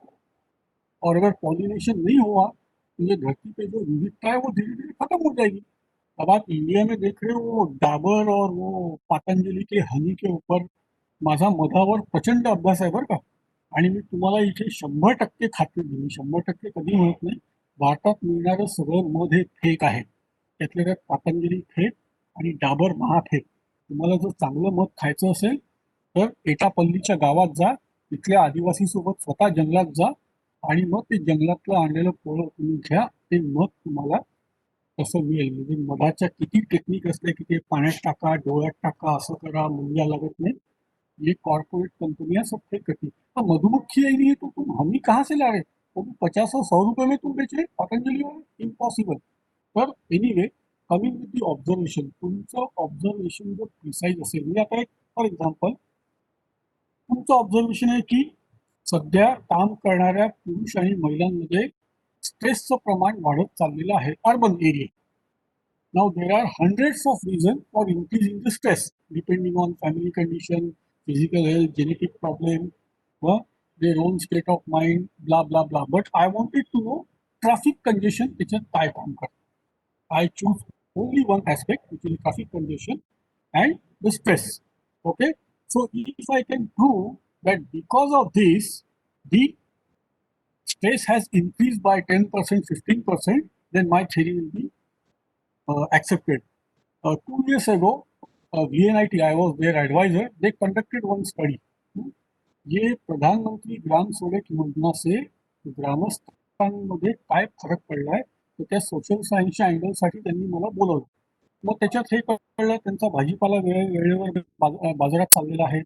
और अगर पॉलिनेशन नहीं हुआ तो ये धरती पे जो विविधता है वो धीरे धीरे खत्म हो जाएगी. अब आप इंडिया में देख रहे हो वो डाबर और वो पतंजलि के हनी के ऊपर माझा मधावर प्रचंड अभ्यास आहे बरं का. आणि मी तुम्हाला इथे 100% खात्री दिली, 100% कधी म्हणत नाही. भारतात मिळणारं सगळं मध हे फेक आहे. त्यातल्या त्यात पतंजली फेक आणि डाबर महाफेक. तुम्हाला जर चांगलं मध खायचं असेल तर एटापल्लीच्या गावात जा, तिथल्या आदिवासीसोबत स्वतः जंगलात जा आणि मग ते जंगलातलं आणलेलं फळं तुम्ही घ्या. ते मध तुम्हाला तसं मिळेल. म्हणजे मधाच्या किती टेक्निक असते की ते पाण्यात टाका, डोळ्यात टाका, असं करा, मुंग्या लागत नाही. ये कॉर्पोरेट कंपनियां सब फेक करती हैं। तो मधुमक्खी आई नहीं है तो तुम हम ही कहाँ से ला रहे? वो भी 50 और 100 रुपए में तुम बेच रहे पतंजलि वाले, इम्पॉसिबल। तर anyway, coming with the observation, तुमचं ऑब्झर्वेशन जर प्रिसाईज असेल, म्हणजे आता एक फॉर एक्झाम्पल तुमचं ऑब्झर्वेशन आहे की सध्या काम करणाऱ्या पुरुष आणि महिलांमध्ये स्ट्रेसचं प्रमाण वाढत चाललेलं आहे urban area. Now there are hundreds of reasons for increasing the stress depending on family condition, physical health, genetic problem, their own state of mind, blah blah blah. But I wanted to know traffic congestion which is काय काम करतं. I choose only one aspect which is traffic congestion and the stress. Okay, so if I can prove that because of this the stress has increased by 10%, 15%, then my theory will be accepted. 2 years ago, VNIT, I was their advisor, they conducted one study. ये प्रधानमंत्री ग्राम सडक योजना से ग्रामस्थांमध्ये काय फरक पडलाय तर त्या सोशल सायन्सच्या अँगलसाठी त्यांनी मला बोलवलं. मग त्याच्यात हे कळलं त्यांचा भाजीपाला वेळेवर बाजारात चाललेला आहे.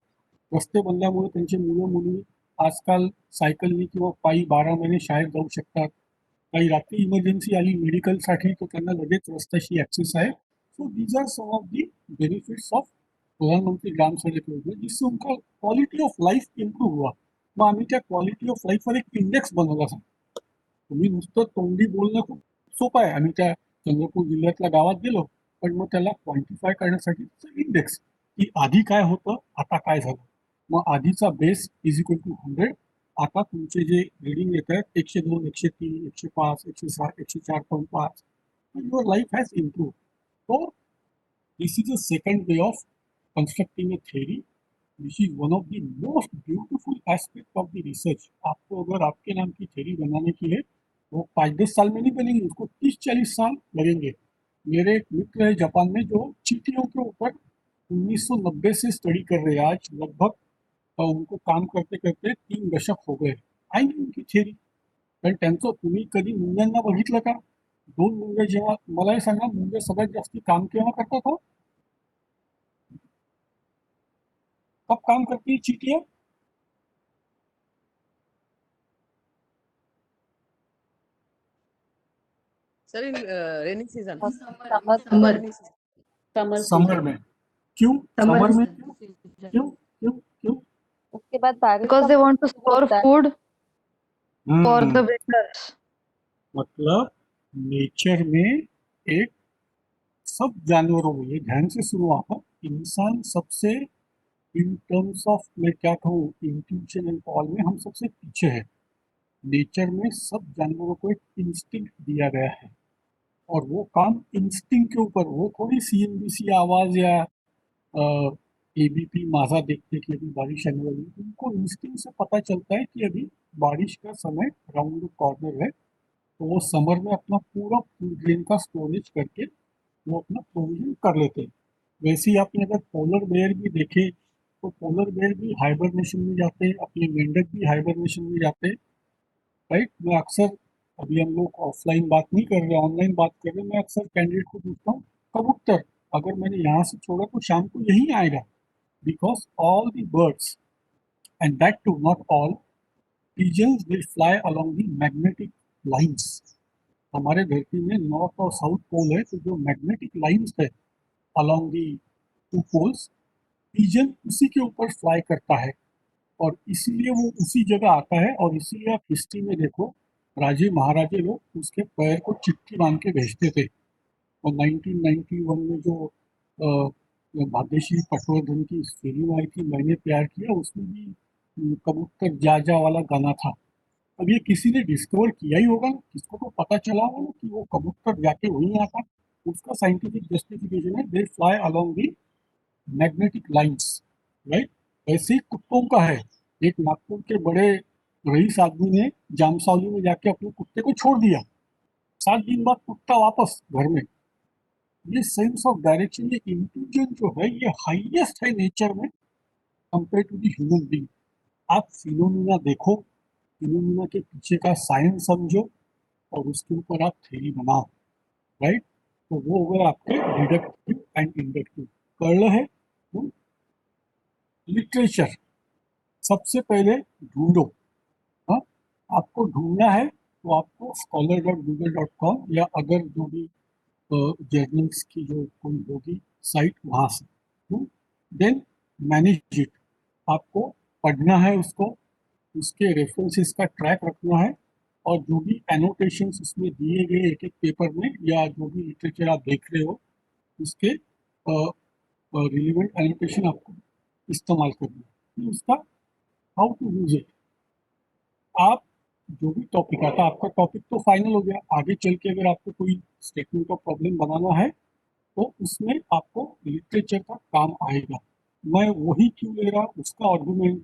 रस्ते बनल्यामुळे त्यांची मुलं मुली आजकाल सायकलनी किंवा पायी 12 महिने शाळेत जाऊ शकतात. काही रात्री इमर्जन्सी आली मेडिकलसाठी तर त्यांना लगेच रस्त्याशी ॲक्सेस आहे. So these are some of the benefits of Pradhan Mantri Gram सडक योजना, जिससे उनका क्वालिटी ऑफ लाईफ इम्प्रूव्ह हुआ. मग आम्ही त्या क्वालिटी ऑफ लाईफवर एक इंडेक्स बनवला सांग. तुम्ही नुसतं तोंडी बोलणं खूप सोपं आहे. आम्ही त्या चंद्रपूर जिल्ह्यातल्या गावात गेलो, पण मग त्याला क्वांटिफाय करण्यासाठी इंडेक्स की आधी काय होतं, आता काय झालं. मग आधीचा बेस इज इक्वल टू 100. आता तुमचे जे रिडिंग येत आहेत 102, 103, 105, 107, 104.5, your life has improve. So this is a second way of constructing a theory which is one of the most beautiful aspect of the research. आपको अगर आपके नाम की थ्योरी बनाने की है वो 5-10 साल में नहीं बनेगी, उसको 30-40 साल लगेंगे. मेरे एक मित्र है जापान में जो चींटियों के ऊपर 1990 से स्टडी कर रहे हैं. आज लगभग उनको काम करते करते 3 दशक हो गए. आएंगी उनकी थ्योरी. कारण त्यांचं तुम्ही कधी मुंग्यांना बघितलं का? 2 मुंग्या जेव्हा, मला हे सांगा, मुंग्या सगळ्यात जास्ती काम केव्हा करतात हो? कब काम करती है चींटियां? Sir, in rainy season. Summer Rainy season. Summer summer में. क्यों समर समर में? क्यों क्यों क्यों? उसके बाद बारिश because का they want to store होता है. food for hmm, the winters. मतलब नेचर में एक सब जानवरों में, ये ध्यान से सुनो आप, इंसान सबसे इन टर्म्स ऑफ, मैं क्या कहूँ, इंट्यूशन एंड ऑल में हम सबसे पीछे है. नेचर में सब जानवरों को एक इंस्टिंक्ट दिया गया है और वो काम इंस्टिंक्ट के ऊपर, वो थोड़ी CNBC आवाज या ABP माझा देखते कि अभी बारिश आने वाली है. उनको इंस्टिंक्ट से पता चलता है कि अभी बारिश का समय राउंड द कॉर्नर है. तो वो समर में अपना पूरा ग्रेन का स्टोरेज करके वो अपना प्रोविजन कर लेते हैं. वैसे ही आपने अगर पोलर बेयर भी देखे तो पोलर बेयर भी हाइबरनेशन में जाते हैं, अपने मेंढक भी हाइबरनेशन में जाते हैं. राइट. मैं अक्सर, अभी हम लोग ऑफलाइन बात नहीं कर रहे, ऑनलाइन बात कर रहे, मैं अक्सर कैंडिडेट को पूछता हूँ कबूतर अगर मैंने यहाँ से छोड़ा तो शाम को यही आएगा. Because all the birds, and that too not all, pigeons will fly along the magnetic lines. हमारे धरती में नॉर्थ और साउथ पोल है, तो जो मैग्नेटिक लाइंस है अलॉन्ग दी 2 पोल्स, पिजन उसी के ऊपर फ्लाई करता है और इसीलिए वो उसी जगह आता है. और इसीलिए आप हिस्ट्री में देखो, राजे महाराजे लोग उसके पैर को चिट्ठी बांध के भेजते थे. और 1991 में जो भाग्यश्री पटवर्धन की फिल्म आई थी मैंने प्यार किया, उसमें भी कबूतर जा जा वाला गाना था. अब ये किसी ने डिस्कवर किया ही होगा, किसको तो पता चला होगा ना कि वो कबूतर जाके वहीं आता. उसका साइंटिफिक जस्टिफिकेशन है, they fly along the magnetic lines. Right. ऐसे ही कुत्तों का है. एक नागपुर के बड़े रईस आदमी ने जामसावली में जाके अपने कुत्ते को छोड़ दिया. 7 दिन बाद कुत्ता वापस घर में. ये सेंस ऑफ डायरेक्शन, ये इंट्यूजन जो है ये हाईएस्ट है नेचर में compare to the human being. आप फिनोमिना देखो, फिनोमिना के पीछे का साइंस समझो और उसके ऊपर आप थ्योरी बनाओ, राइट? तो वो हो गए आपके डिडक्टिव एंड इंडक्टिव। कर्ल है लिटरेचर, सबसे पहले ढूंढो। हाँ, आपको ढूंढना है तो आपको scholar.google.com या अगर जो भी जर्नल्स की जो कोई होगी साइट वहाँ से, देन मैनेज इट। आपको पढ़ना है उसको, उसके रेफरेंसेस का ट्रैक रखना है, और जो भी एनोटेशंस उसमें दिए गए एक एक पेपर में या जो भी लिटरेचर आप देख रहे हो उसके रिलेवेंट एनोटेशन आपको इस्तेमाल करना है। फिर उसका हाउ टू यूज इट। आप जो भी टॉपिक आता है, आपका टॉपिक तो फाइनल हो गया, आगे चल के अगर आपको कोई स्टेटमेंट का प्रॉब्लम बनाना है तो उसमें आपको लिटरेचर का काम आएगा। मैं वही क्यों ले रहा, उसका आर्गुमेंट,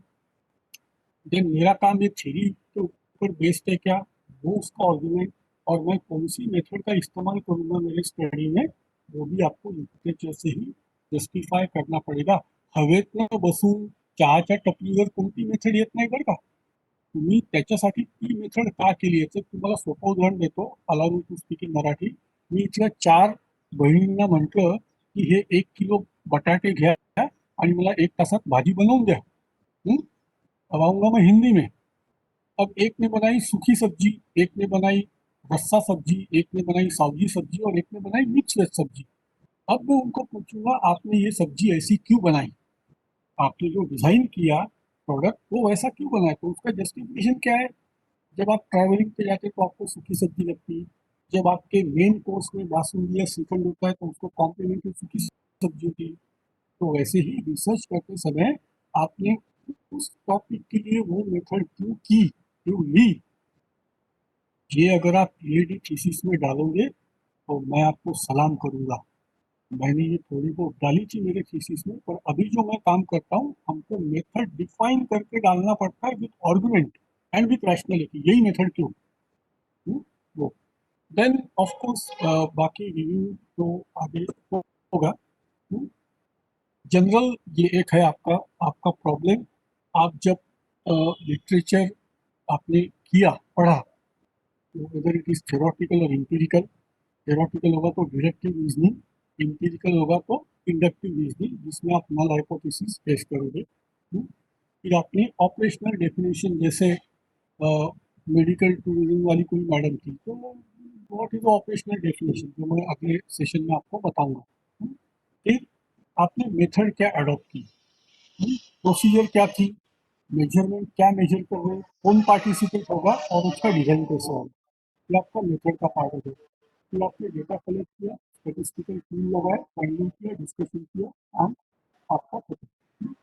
देन मेरा काम ये थ्योरी के ऊपर बेस्ड है क्या, वो उसका आर्गुमेंट, और मैं कौन सी मेथड का इस्तेमाल करूंगा मेरे स्टडी में, वो भी आपको लिटरेचर से ही जस्टिफाय करना पडेगा. हवेतनं बसून चहाच्या टपरीवर कोणती मेथड येत नाही बरं का. तुम्ही त्याच्यासाठी ती मेथड का केली याचं तुम्हाला सोपं उदाहरण देतो. Allow me to speak in Marathi. मी इथल्या 4 बहिणींना म्हटलं की हे 1 किलो बटाटे घ्या आणि मला 1 तासात भाजी बनवून द्या. अब आऊंगा मैं हिंदी में. अब एक ने बनाई सूखी सब्जी, एक ने बनाई रस्सा सब्जी, एक ने बनाई सावजी सब्जी और एक ने बनाई मिक्स वेज सब्जी. अब मैं उनको पूछूंगा आपने ये सब्जी ऐसी क्यों बनाई, आपने जो डिजाइन किया प्रोडक्ट वो वैसा क्यों बनाया, तो उसका जस्टिफिकेशन क्या है. जब आप ट्रैवलिंग पे जाते तो आपको सूखी सब्जी लगती है, जब आपके मेन कोर्स में बासुंदी या श्रीखंड होता है तो उसको कॉम्प्लीमेंट्री सूखी सब्जी होती है. तो वैसे ही रिसर्च करते समय आपने उस टॉपिक के लिए वो मेथड क्यों की, क्यों ली, ये अगर आप पीएचडी थीसिस में डालोगे तो मैं आपको सलाम करूंगा. मैंने ये थोड़ी बहुत डाली थी मेरे थीसिस में, पर अभी जो मैं काम करता हूँ हमको मेथड डिफाइन करके डालना पड़ता है with argument and with rationality. यही मेथड क्यों. वो देन ऑफ कोर्स बाकी रिव्यू तो आगे होगा. जनरल ये एक है आपका आपका प्रॉब्लम. आप जब लिटरेचर आपने किया पढ़ा, तो अगर इट इज थ्योरेटिकल और एम्पिरिकल, थ्योरेटिकल होगा तो डिडक्टिव रीजनिंग, एम्पिरिकल होगा तो इंडक्टिव रीजनिंग जिसमें आप नल हाइपोथेसिस पेश करोगे. फिर आपने ऑपरेशनल डेफिनेशन, जैसे मेडिकल टूरिज्म वाली कोई मैडम थी, तो व्हाट इज ऑपरेशनल डेफिनेशन जो मैं अगले सेशन में आपको बताऊंगा. फिर आपने मेथड क्या अडॉप्ट की, प्रोसीजर क्या थी, मेजरमेंट क्या मेजर कर रहे हैं, कौन पार्टिसिपेट होगा और उसका डिजाइन कैसे होगा, ये आपका मेथड का पार्ट होगा. फिर आपने डेटा कलेक्ट किया, स्टेटिस्टिकल टूल लगाए, फाइंडिंग किया, डिस्कशन किया, काम आपका खत्म.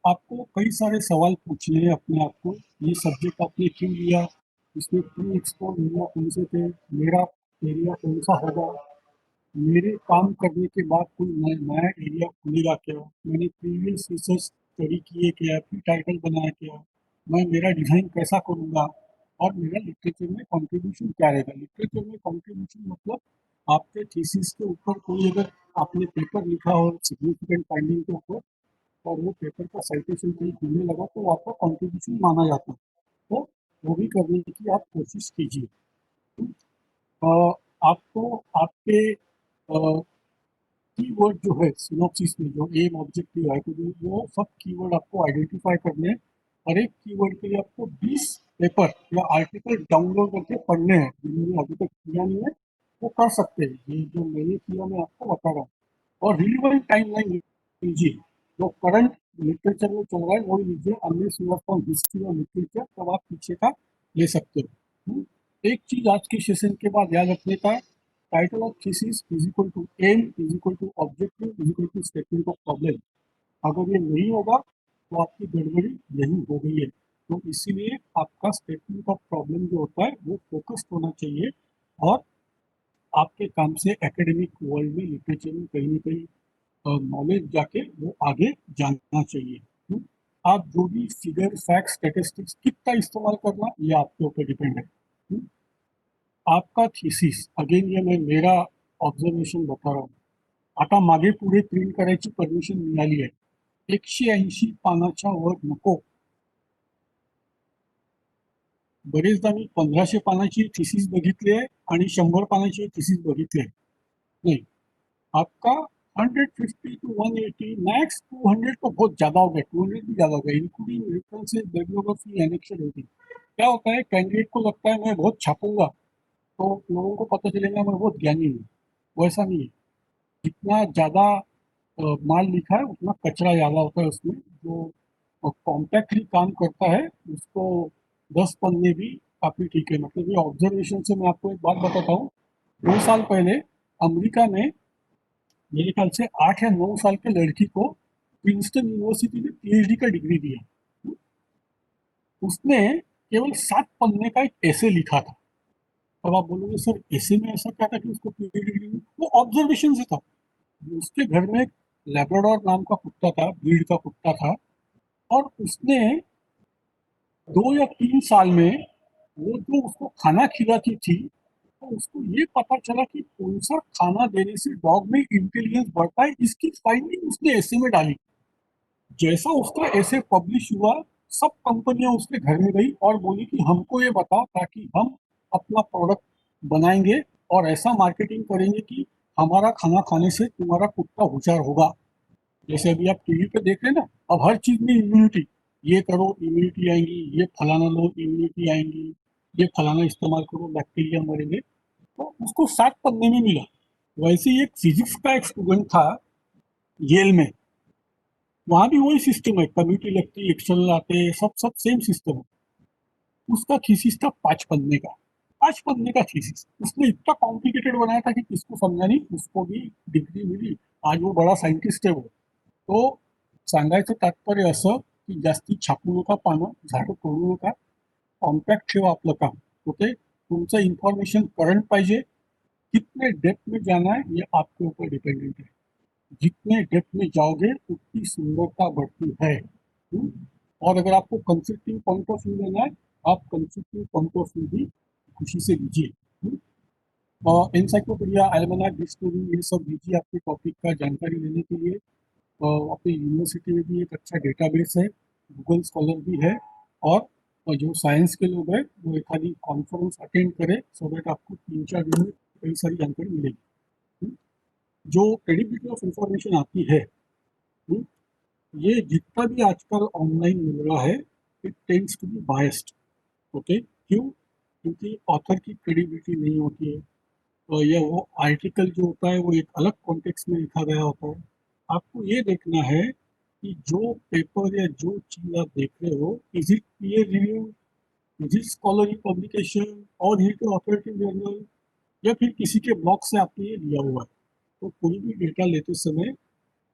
आपको कई सारे सवाल पूछने हैं अपने आप को. ये सब्जेक्ट आपने क्यों लिया, इसमें प्री एक्सपोज एरिया कौन से थे, मेरा एरिया कौन सा होगा, मेरे काम करने के बाद कोई नया एरिया खुलेगा क्या, मैंने प्रीवियस रिसर्च स्टडी किए क्या, प्री टाइटल बनाया क्या, मैं मेरा डिज़ाइन कैसा करूँगा, और मेरा लिटरेचर में कंट्रीब्यूशन क्या रहेगा. लिटरेचर में कंट्रीब्यूशन मतलब आपके थीसिस के ऊपर कोई अगर आपने पेपर लिखा हो सिग्निफिकेंट फाइंडिंग के ऊपर और वो पेपर का साइटेशन कहीं घूमने लगा तो वो आपका कंट्रीब्यूशन माना जाता है. तो वो भी करने की आप कोशिश कीजिए. आपको आपके कीवर्ड जो है सिनॉप्सिस में जो एम ऑब्जेक्टिव है, तो वो सब कीवर्ड आपको आइडेंटिफाई करने हैं. और एक कीवर्ड के लिए आपको 20 पेपर या आर्टिकल डाउनलोड करके पढ़ने हैं. जिन्होंने अभी तक किया नहीं है वो कर सकते हैं, ये जो मैंने किया मैं आपको बता रहा हूँ. और रिलीवेंट टाइमलाइन लीजिए, जो करंट लिटरेचर में चल रहा है वो लीजिए. Unless you are from history और लिटरेचर तब आप पीछे का ले सकते हो. एक चीज आज के सेशन के बाद याद रखने का है, title of thesis is equal to aim is equal to objective is equal to statement of problem. अगर ये नहीं होगा तो आपकी गड़बड़ी यही हो गई है. तो इसीलिए आपका स्टेटमेंट ऑफ प्रॉब्लम जो होता है वो फोकस्ड होना चाहिए और आपके काम से एकेडमिक वर्ल्ड में लिटरेचर में कहीं ना कहीं नॉलेज जाके वो आगे जानना चाहिए. आप जो भी फिगर फैक्ट स्टेटिस्टिक्स कितना इस्तेमाल करना ये आपके ऊपर डिपेंड है. आपका थीसिस, अगेन ये मैं मेरा ऑब्झर्वेशन बता रहा हूँ. आता मागे पुढे प्रिंट करायची परमिशन मिळाली आहे. 180 पानाच्या वर नको. बरेचदा मी 1500 पानाची थीसिस बघितली आहे आणि 100 पानाची थीसिस बघितली आहे. नहीं, आपका 150 to 180 मैक्स 200 तो बहुत ज़्यादा हो गया, 200 भी ज़्यादा हो गया, including references, bibliography, annexation everything. क्या होता है, कैंडिडेट को लगता है मैं बहुत छापूंगा तो लोगों को पता चलेगा मैं बहुत ज्ञानी हूँ. वैसा नहीं है. जितना ज़्यादा माल लिखा है उतना कचरा ज़्यादा होता है उसमें. जो कॉम्पैक्टली काम करता है उसको 10 पन्ने भी काफ़ी ठीक है. मतलब ये ऑब्जर्वेशन से मैं आपको एक बात बताता हूँ. 2 साल पहले अमेरिका में मेरे ख्याल से 8 या 9 साल के लड़की को प्रिंसटन यूनिवर्सिटी में पीएचडी का डिग्री दिया. उसने केवल 7 पन्ने का एक ऐसे लिखा था. अब आप बोलोगे सर ऐसे में ऐसा क्या था कि उसको पीएचडी डिग्री मिली? वो ऑब्जर्वेशन से था. उसके घर में एक लैब्राडोर नाम का कुत्ता था, ब्रीड का कुत्ता था, और उसने 2 या 3 साल में वो जो उसको खाना खिलाती थी तो उसको ये पता चला कि कौन सा खाना देने से डॉग में इंटेलिजेंस बढ़ता है. इसकी फाइंडिंग उसने ऐसे में डाली. जैसा उसका ऐसे पब्लिश हुआ, सब कंपनियां उसके घर में गई और बोली कि हमको ये बताओ ताकि हम अपना प्रोडक्ट बनाएंगे और ऐसा मार्केटिंग करेंगे कि हमारा खाना खाने से तुम्हारा कुत्ता होशियार होगा. जैसे अभी आप टीवी पे देख रहे हैं ना, अब हर चीज में इम्यूनिटी. ये करो इम्यूनिटी आएंगी, ये फलाना लो इम्यूनिटी आएंगी, ये फलाना इस्तेमाल करो बैक्टीरिया मरेंगे. तो उसको 7 पन्ने में मिला. वैसे ही एक फिजिक्स का एक स्टूडेंट था येल में. वहां भी वही सिस्टम है, कमिटी लगती है, एक्सटर्नल आते हैं, सब सब सेम सिस्टम है. उसका थीसिस था 5 पन्ने का. 5 पन्ने का थीसिस उसने इतना कॉम्प्लिकेटेड बनाया था कि किसको समझा नहीं. उसको भी डिग्री मिली. आज वो बड़ा सायंटिस्ट है वो. तो सांगायचं तात्पर्य असं की जास्ती छापू नका पानं, झाडं तोडू नका. कॉम्पॅक्ट ठेवा आपलं काम. ओके. तुमचं इन्फॉर्मेशन करंट पाहिजे. कितने डेप्थ में जाना है ये आपके ऊपर डिपेंडेंट है. जितने डेप्थ में जाओगे उतनी सुंदरता बढ़ती है. हम्म? और अगर आपको कंसल्टिंग पॉइंट ऑफ व्यू लेना है, आप कंसल्टिंग पॉइंट ऑफ व्यू भी खुशी से लीजिए. एनसाइक्लोपीडिया, एल्मनाक, डिक्शनरी, ये सब लीजिए आपके टॉपिक का जानकारी लेने के लिए. अपनी यूनिवर्सिटी में भी एक अच्छा डेटाबेस है, गूगल स्कॉलर भी है. और जो साइंस के लोग हैं वो एक आधी कॉन्फ्रेंस अटेंड करें सो दैट आपको 3-4 दिन में कई सारी जानकारी मिलेगी. हम्म? जो क्रेडिबिलिटी ऑफ इंफॉर्मेशन आती है, हम्म, ये जितना भी आजकल ऑनलाइन मिल रहा है it tends to be biased. Okay. क्यों? क्योंकि ऑथर की क्रेडिबिलिटी नहीं होती है. या वो आर्टिकल जो होता है वो एक अलग कॉन्टेक्स्ट में लिखा गया होता है. आपको ये देखना है कि जो पेपर या जो चीज़ आप देख रहे हो, is it peer review, is it scholarly publication, और इज इट ऑथोरेटिव जर्नल, या फिर किसी के ब्लॉग से आपने ये लिया हुआ है. तो कोई भी डेटा लेते समय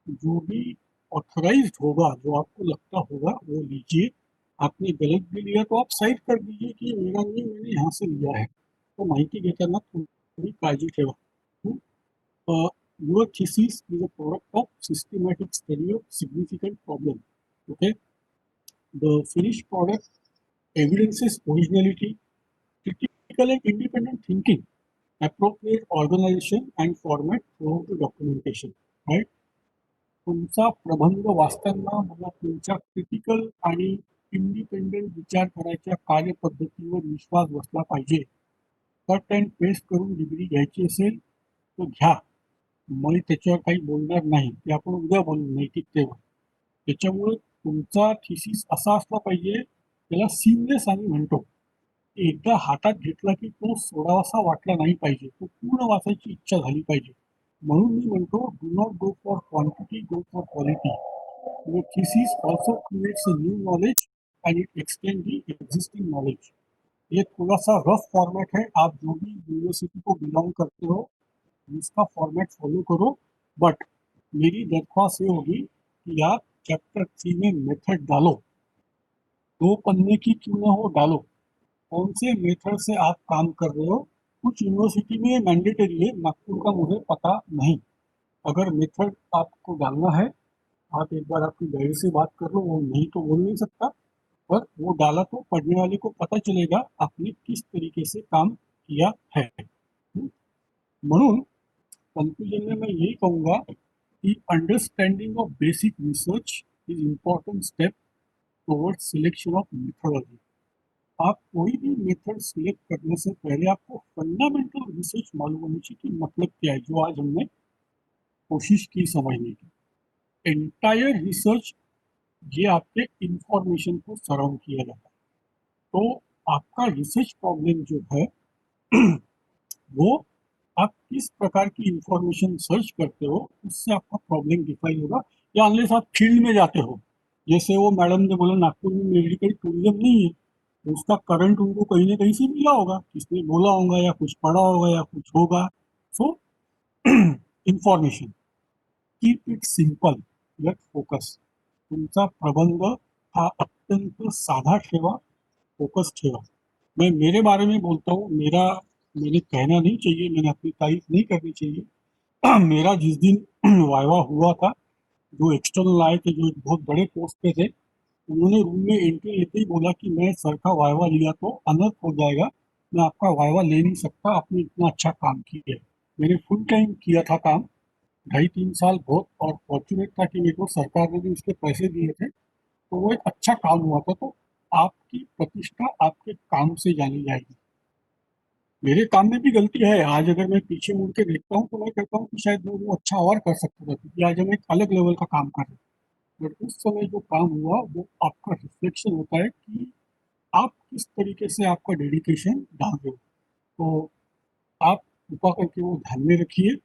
जो भी ऑथराइज्ड होगा, जो आपको लगता होगा वो लीजिए. आपने गलत भी लिया तो आप साइड कर दीजिए कि ये मेरा नहीं, मैंने यहाँ से लिया है. तो माहिती घेताना थोडी काळजी ठेवा. हं? Your thesis is a product of systematic study of significant problem. Okay. The finished product evidences originality, critical and independent thinking, appropriate organization and format throughout the documentation. Right. तुमचा प्रबंध वाचताना मला तुमच्या क्रिटिकल आणि इंडिपेंडेंट विचार करायच्या कार्यपद्धतीवर विश्वास बसला पाहिजे. कट अँड पेस्ट करून डिग्री घ्यायची असेल तर घ्या. मी त्याच्यावर काही बोलणार नाही. ते आपण उद्या बोलू नैतिकतेवर. त्याच्यामुळे तुमचा थिसिस असा असला पाहिजे, त्याला सीमलेस आम्ही म्हणतो. एकदा हातात घेतला की तो सोडावासा वाटला नाही पाहिजे. तो पूर्ण वाचायची इच्छा झाली पाहिजे. म्हणून मी म्हणतो do not go for quantity, go for quality. Your thesis also creates a new knowledge and it extend the existing knowledge. ये थोड़ा सा रफ फॉर्मेट है. आप जो भी यूनिवर्सिटी को बिलोंग करते हो इसका फॉर्मेट फॉलो करो. बट मेरी दरख्वास्त ये होगी कि आप चैप्टर 3 में मेथड डालो. 2 पन्ने की क्यों ना हो, डालो. कौन से मेथड से आप काम कर रहे हो. कुछ यूनिवर्सिटी में मैंडेटरी है, नागपुर का मुझे पता नहीं. अगर मेथड आपको डालना है, आप एक बार आपकी गाइड से बात कर लो. वो नहीं तो बोल नहीं सकता, पर वो डाला तो पढ़ने वाले को पता चलेगा आपने किस तरीके से काम किया है. म्हणून कंक्लूजन में मैं यही कहूँगा कि understanding of basic research is important step towards selection of methodology. आप कोई भी मेथड सिलेक्ट करने से पहले आपको फंडामेंटल रिसर्च मालूम होनी चाहिए कि मतलब क्या है, जो आज हमने कोशिश की समझने की। एंटायर रिसर्च ये आपके इंफॉर्मेशन को सराउंड किया जाता है। तो आपका रिसर्च प्रॉब्लम जो है वो आप किस प्रकार की इंफॉर्मेशन सर्च करते हो उससे आपका प्रॉब्लम डिफाइन होगा। या अनलेस आप फील्ड में जाते हो, जैसे वो मैडम ने बोला नागपुर में मेडिकल टूरिज्म नहीं है, तो उसका करंट उनको कहीं ना कहीं से मिला होगा, किसने बोला होगा या कुछ पढ़ा होगा या कुछ होगा। सो information, keep it simple yet focus. तुमचा प्रबंध हा अत्यंत साधा ठेवा, फोकस ठेवा। मैं मेरे बारे में बोलता हूँ, मेरा मैंने कहना नहीं चाहिए, मैंने अपनी तारीफ नहीं करनी चाहिए। मेरा जिस दिन वाइवा हुआ था, जो एक्सटर्नल आए थे, जो एक बहुत बड़े पोस्ट पे थे, उन्होंने रूम में एंट्री लेते ही बोला कि मैं सर का वाइवा लिया तो अनर्थ हो जाएगा, मैं आपका वाइवा ले नहीं सकता, आपने इतना अच्छा काम किया है। मैंने फुल टाइम किया था काम, 2.5-3 साल बहुत, और फॉर्चुनेट था कि मेरे को सरकार ने भी उसके पैसे दिए थे, तो वो एक अच्छा काम हुआ था। तो आपकी प्रतिष्ठा आपके काम से जानी जाएगी। मेरे काम में भी गलती है, आज अगर मैं पीछे मुड़ के देखता हूँ तो मैं कहता हूँ कि शायद मैं वो अच्छा और कर सकता था, क्योंकि आज हम एक अलग लेवल का काम कर रहे हैं। बट उस समय जो काम हुआ वो आपका रिफ्लेक्शन होता है कि आप किस तरीके से आपका डेडिकेशन डाल रहे हो। तो आप कृपा करके वो ध्यान में रखिए,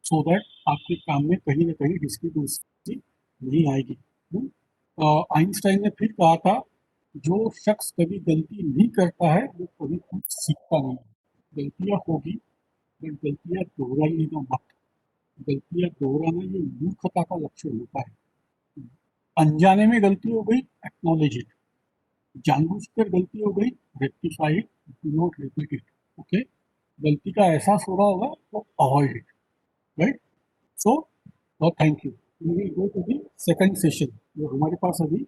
सो दैट आपके काम में कहीं ना कहीं डिस्क्रिपेंसी नहीं आएगी। आइंस्टाइन ने फिर कहा था, जो शख्स कभी गलती नहीं करता है वो कभी कुछ सीखता नहीं है। गलतियां होगी, बट गलतियां दोहराइएगा मत। गलतियां दोहराना ये मूर्खता का लक्षण होता है। अनजाने में गलती हो गई, एक्नॉलेज इट। जानबूझकर गलती हो गई, rectify it, do not repeat it. Okay, गलती का एहसास हो रहा होगा तो avoid it, right. So thank you. We will go to the second session, जो हमारे पास अभी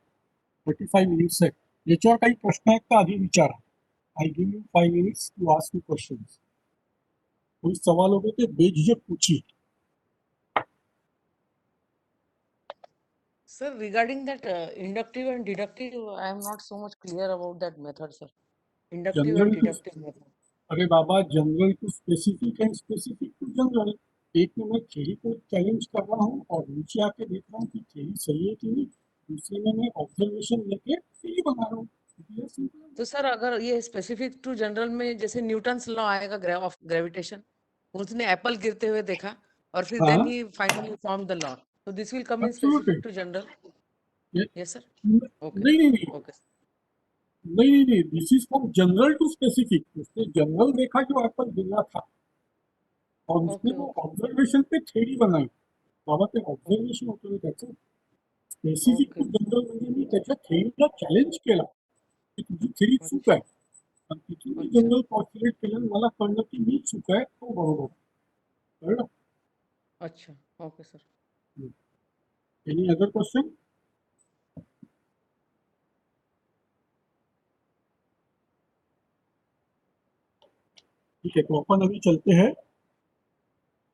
35 मिनट्स है। याच्यावर काही प्रश्न आहेत का आधी विचारा। I give you 5 minutes to ask you questions. कोई सवाल हो गए तो बेझिझक पूछिए। Sir, regarding that inductive and deductive, I am not so much clear about that method, sir. Inductive general and to, deductive method. अरे बाबा, general to specific and specific to general. एक में मैं थ्योरी को चैलेंज कर रहा हूँ और नीचे आके देख रहा हूँ कि थ्योरी सही है कि नहीं। दूसरे में मैं ऑब्जर्वेशन लेके थ्योरी बना रहा हूँ। ये सिंपल है। तो सर अगर ये स्पेसिफिक टू जनरल में जैसे न्यूटन्स लॉ आएगा ऑफ ग्रेविटेशन, उसने एप्पल गिरते हुए देखा और फिर देन हाँ, he finally form the law, तो this will come in absolutely. Specific to general. ये यस सर। ओके नहीं नहीं नहीं ओके नहीं नहीं नहीं, this is from general to specific. उसने जनरल देखा जो एप्पल गिर रहा था, और उसने ओके वो ओके ऑब्जर्वेशन पे थ्योरी बनाई। बाबा ते ऑब्झर्वेशन होतं त्याचं। स्पेसिफिक ओके टू जनरल म्हणजे मी त्याच्या थेअरीला चॅलेंज केला की तुझी थेअरी चूक अच्छा आहे, आणि तिथून मी अच्छा जनरल पॉस्टुलेट केलं आणि मला कळलं की मी चूक आहे, तो बरोबर आहे. कळलं? अच्छा okay sir. Any other question? ठीक है, तो अपन अभी चलते हैं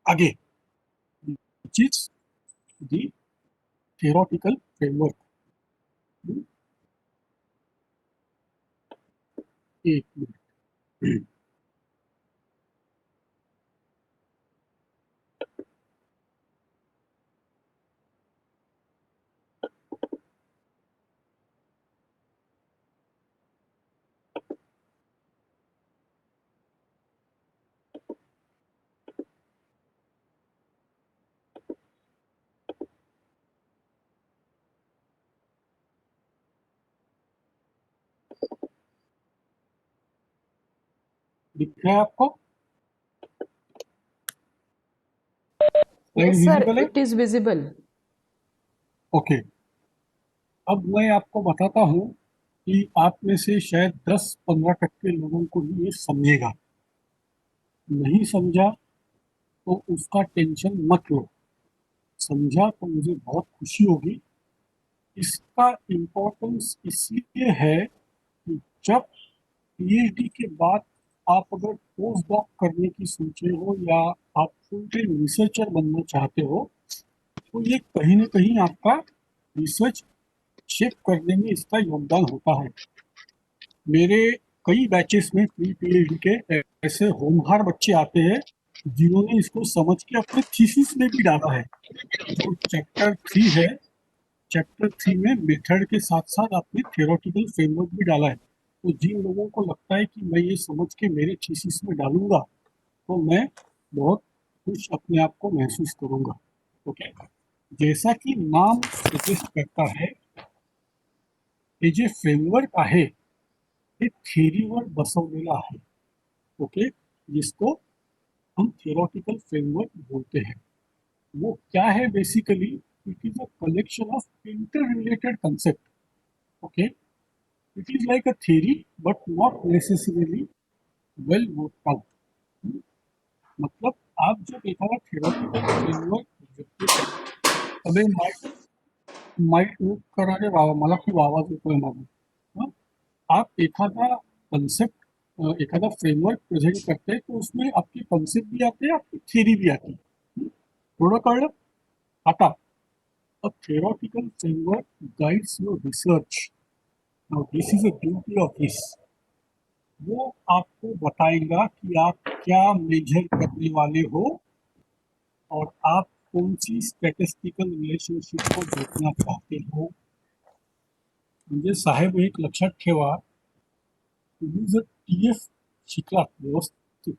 आगे, which is the theoretical framework. एक मिनट। दिख रहा है आपको? स्लाइड Yes, sir, विजिबल है? it is visible. ओके। अब मैं आपको बताता हूँ कि आप में से शायद 10-15% लोगों को ही ये समझेगा। नहीं समझा तो उसका टेंशन मत लो, समझा तो मुझे बहुत खुशी होगी। इसका इम्पोर्टेंस इसलिए है कि जब पीएचडी के बाद आप अगर पोस्ट डॉक करने की सोचे हो या आप फुल टाइम रिसर्चर बनना चाहते हो, तो ये कहीं ना कहीं आपका रिसर्च शेप करने में इसका योगदान होता है। मेरे कई बैचेस में प्री पीएचडी के ऐसे होनहार बच्चे आते हैं जिन्होंने इसको समझ के अपने थीसिस में भी डाला है। जो चैप्टर 3 है, चैप्टर 3 में मेथड के साथ साथ आपने थ्योरेटिकल फ्रेमवर्क भी डाला है। तो जिन लोगों को लगता है कि मैं ये समझ के मेरे थीसिस में डालूंगा तो मैं बहुत खुश अपने आप को महसूस करूंगा। ओके, जैसा की नाम सजेस्ट करता है, हे जे फ्रेमवर्क आहे हे थिअरीवर बसवलेलं आहे. ओके, जिसको हम थियोरेटिकल फ्रेमवर्क बोलते हैं। वो क्या है basically? It is a collection of inter related concept. Okay, it is like a theory but not necessarily well worked out. मतलब आप जब एखादा थियोरेटिकल फ्रेमवर्क अबे माइक मूव करा रे बाबा, मला खूप आवाज येतोय मागून. हं? आप एखादा कंसेप्ट एखादा फ्रेमवर्क प्रेजेंट करते हैं तो उसमें आपकी कंसेप्ट भी आते हैं, आपकी थियरी भी आती है. थोडं कळलं? आता a theoretical framework guides your research. Now this is a beauty of this. वो आपको बताएगा कि आप क्या मेजर करने वाले हो और आप कौन सी स्टॅटिस्टिकल रिलेशनशिप को देखना चाहते हो. म्हणजे साहेब एक लक्षात ठेवा, तुम्ही जर TF शिकलात व्यवस्थित,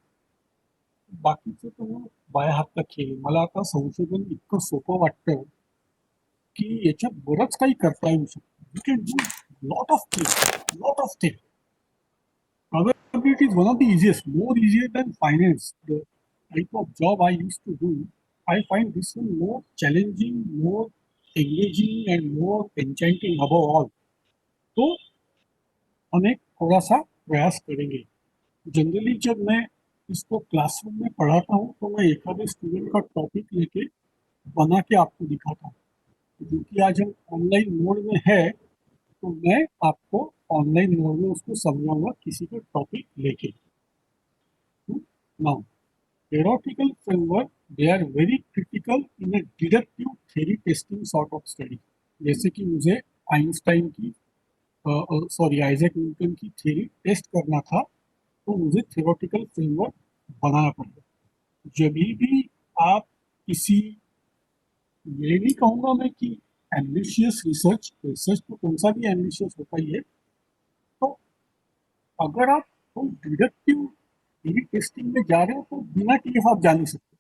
बाकीचं तर मग बाया हातचा खेळ. मला आता संशोधन इतकं सोपं वाटतं की याच्यात बरंच काही करता येऊ शकतं. You can do lot of thing. Probably it is one of the easiest, more easier than finance. The type of job I used to do, I find this one more challenging, more engaging and more enchanting above all. तो हम एक थोड़ा सा प्रयास करेंगे. Generally जब मैं इसको क्लासरूम में पढ़ाता हूँ तो मैं एक आधे स्टूडेंट का टॉपिक लेके बना के आपको दिखाता हूँ. क्योंकि आज हम ऑनलाइन मोड में है तो मैं आपको ऑनलाइन मोड में उसको समझाऊंगा किसी का टॉपिक लेके. Now theoretical framework, they are very critical in a deductive theory testing sort of study. जैसे कि मुझे आइंस्टाइन की आइजैक न्यूटन की थ्योरी टेस्ट करना था तो मुझे थियोरेटिकल फ्रेमवर्क बनाना पड़ेगा. जब भी आप किसी, ये नहीं कहूँगा मैं कि एम्बिशियस रिसर्च तो कौन सा भी एम्बिशियस होता ही है, तो अगर आप कोई डिडक्टिव थ्योरी टेस्टिंग में जा रहे हो तो बिना TF आप जा नहीं सकते.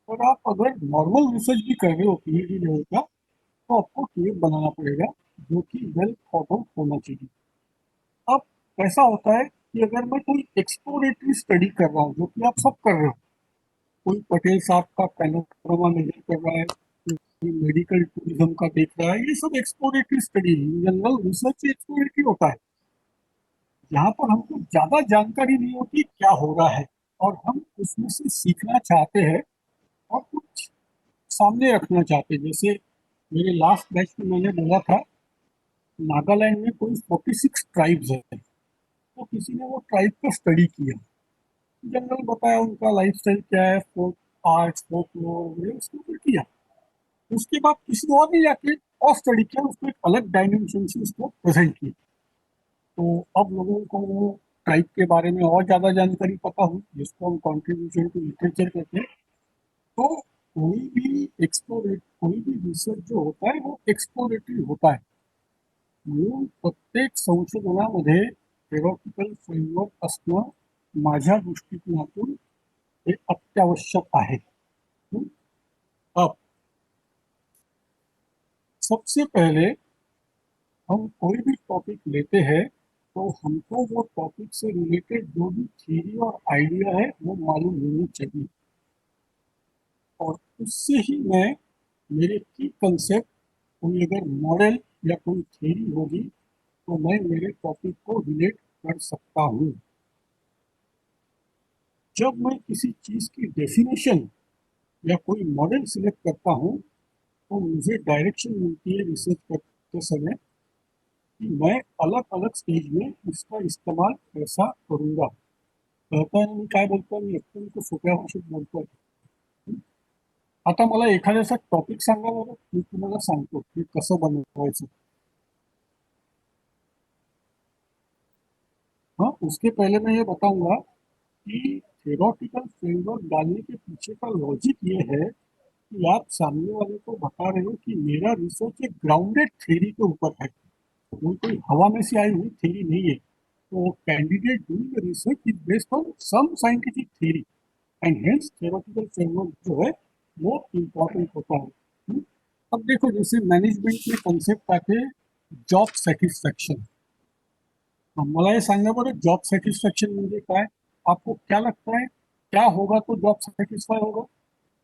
और आप अगर नॉर्मल रिसर्च भी कर रहे हो PhD लेवल का तो आपको TF बनाना पड़ेगा जो कि वेल थॉट आउट होना चाहिए. अब ऐसा होता है कि अगर मैं कोई एक्सप्लोरेटरी स्टडी कर रहा हूँ जो कि आप सब कर रहे हो, कोई पटेल साहब का पैनोरामा मेजर कर रहा है, कोई मेडिकल टूरिज्म का देख रहा है, ये सब एक्सप्लोरेटरी स्टडी है. जनरल रिसर्च एक्सप्लोरेटरी होता है यहाँ पर हमको ज्यादा जानकारी नहीं होती क्या हो रहा है और हम उसमें से सीखना चाहते हैं और कुछ सामने रखना चाहते हैं. जैसे मेरे लास्ट बैच में मैंने बोला था नागालैंड में कोई 46 ट्राइब्स है, तो किसी ने वो ट्राइब का स्टडी किया, जनरल बताया उनका लाइफस्टाइल क्या है, फोक आर्ट फोक लोग उसको फिर किया. उसके बाद किसी और ने जाके और स्टडी किया, उसको एक अलग डायमेंशन से उसको प्रेजेंट किया. तो अब लोगों को वो ट्राइब के बारे में और ज़्यादा जानकारी पता हुई जिसको हम कॉन्ट्रीब्यूशन टू लिटरेचर कहते हैं. तो कोई भी रिसर्च जो होता है वो एक्सप्लोरेटरी होता है. म्हणून प्रत्येक संशोधनामध्ये थिओरिटिकल फ्रेमवर्क असणं माझ्या दृष्टिकोनातून हे अत्यावश्यक आहे. अब सबसे पहले हम कोई भी टॉपिक लेते हैं तो हमको वो टॉपिक से रिलेटेड जो भी थ्योरी और आइडिया है वो मालूम होनी चाहिए और उससे ही मैं मेरे की कंसेप्ट, कोई अगर मॉडल या कोई थ्योरी होगी तो मैं मेरे टॉपिक को रिलेट कर सकता हूँ. जब मैं किसी चीज़ की डेफिनेशन या कोई मॉडल सिलेक्ट करता हूँ तो मुझे डायरेक्शन मिलती है रिसर्च करते समय कि मैं अलग अलग स्टेज में इसका इस्तेमाल कैसा करूँगा. कळतंय ना मी काय बोलतोय? मी अत्यंत सोप्या भाषेत बोलतोय. आता मला एखाद्याचा टॉपिक सांगा बरं, मी तुम्हाला सांगतो की कसं बनवायचं. हाँ, उसके पहले मैं ये बताऊंगा कि थ्योरेटिकल फ्रेमवर्क डालने के पीछे का लॉजिक ये है कि आप सामने वाले को बता रहे हो कि मेरा रिसर्च एक ग्राउंडेड थ्योरी के ऊपर है, वो कोई हवा में से आई हुई थ्योरी नहीं है. तो candidate doing research is based on some scientific theory and hence theoretical framework जो है वो इम्पॉर्टेंट होता है. अब देखो, जैसे मैनेजमेंट में कंसेप्ट आते हैं जॉब सेटिस्फैक्शन. मला हे सांगा बरं, जॉब सैटिस्फैक्शन म्हणजे काय? आपको क्या लगता है, क्या होगा तो जॉब सेटिस्फाई होगा?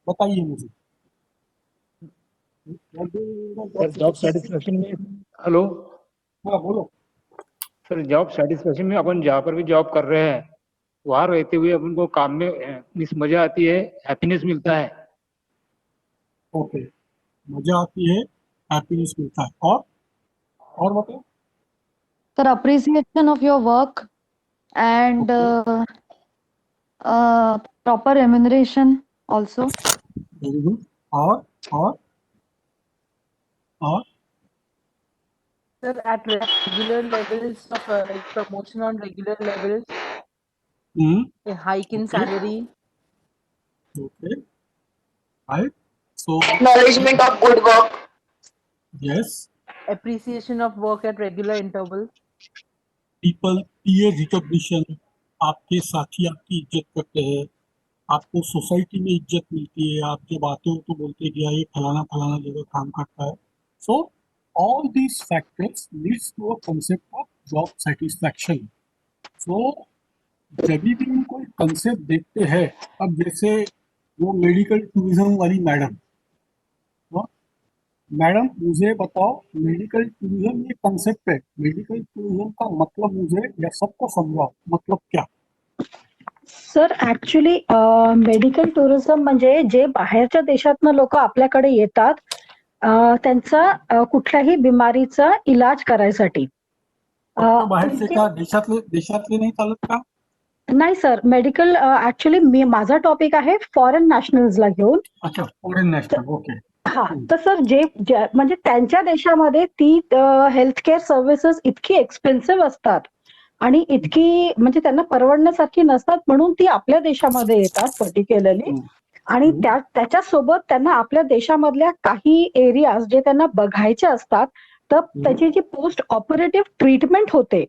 बताइए मुझे. What do you mean by sir job job satisfaction? Satisfaction में हेलो हाँ बोलो. सर जॉब सेटिस्फेक्शन में अपन जहाँ पर भी जॉब कर रहे हैं वहाँ रहते हुए अपन को काम में मीन्स मजा आती है, हैप्पीनेस मिलता है. ओके, मजा आती है, हैप्पीनेस मिलता है, और बताओ. Sir, appreciation of your work and proper remuneration also. Very good. और और Sir, at regular levels of like promotion on regular levels, a hike in Okay. salary, okay, right. So Acknowledgement of good work, yes, appreciation of work at regular intervals, people peer recognition. आपके साथी आपकी इज्जत करते हैं, आपको society में इज्जत मिलती है, आप जब आते हो तो बोलते हैं कि यार ये फलाना फलाना जगह काम करता है. So all these factors leads to a concept of job satisfaction. सो जब भी हम कोई कंसेप्ट देखते हैं, अब जैसे वो मेडिकल टूरिज्म वाली मैडम, मैडम मुझे बताओ, मेडिकल टूरिज्म ये कंसेप्ट है, मेडिकल टूरिज्म का मतलब मुझे या सबको समझाओ, मतलब क्या? सर ऍक्च्युली मेडिकल टुरिझम म्हणजे जे बाहेरच्या देशातनं लोक आपल्याकडे येतात त्यांचा कुठल्याही बिमारीचा इलाज करायसाठी. फक्त बाहेरचे इथे- का, देशातले नाही चालत का? नाही सर, मेडिकल ऍक्च्युली माझा टॉपिक आहे फॉरेन नॅशनल्सला घेऊन. अच्छा, फॉरेन नॅशनल. ओके. हा, तर सर म्हणजे त्यांच्या देशामध्ये ती हेल्थकेअर सर्व्हिसेस इतकी एक्सपेन्सिव्ह असतात आणि इतकी म्हणजे त्यांना परवडण्यासारखी नसतात, म्हणून ती आपल्या देशामध्ये येतात पर्टिक्युलरली. आणि त्याच्यासोबत त्यांना आपल्या देशामधल्या काही एरियाज जे त्यांना बघायचे असतात, तर त्याची जी पोस्ट ऑपरेटिव्ह ट्रीटमेंट होते,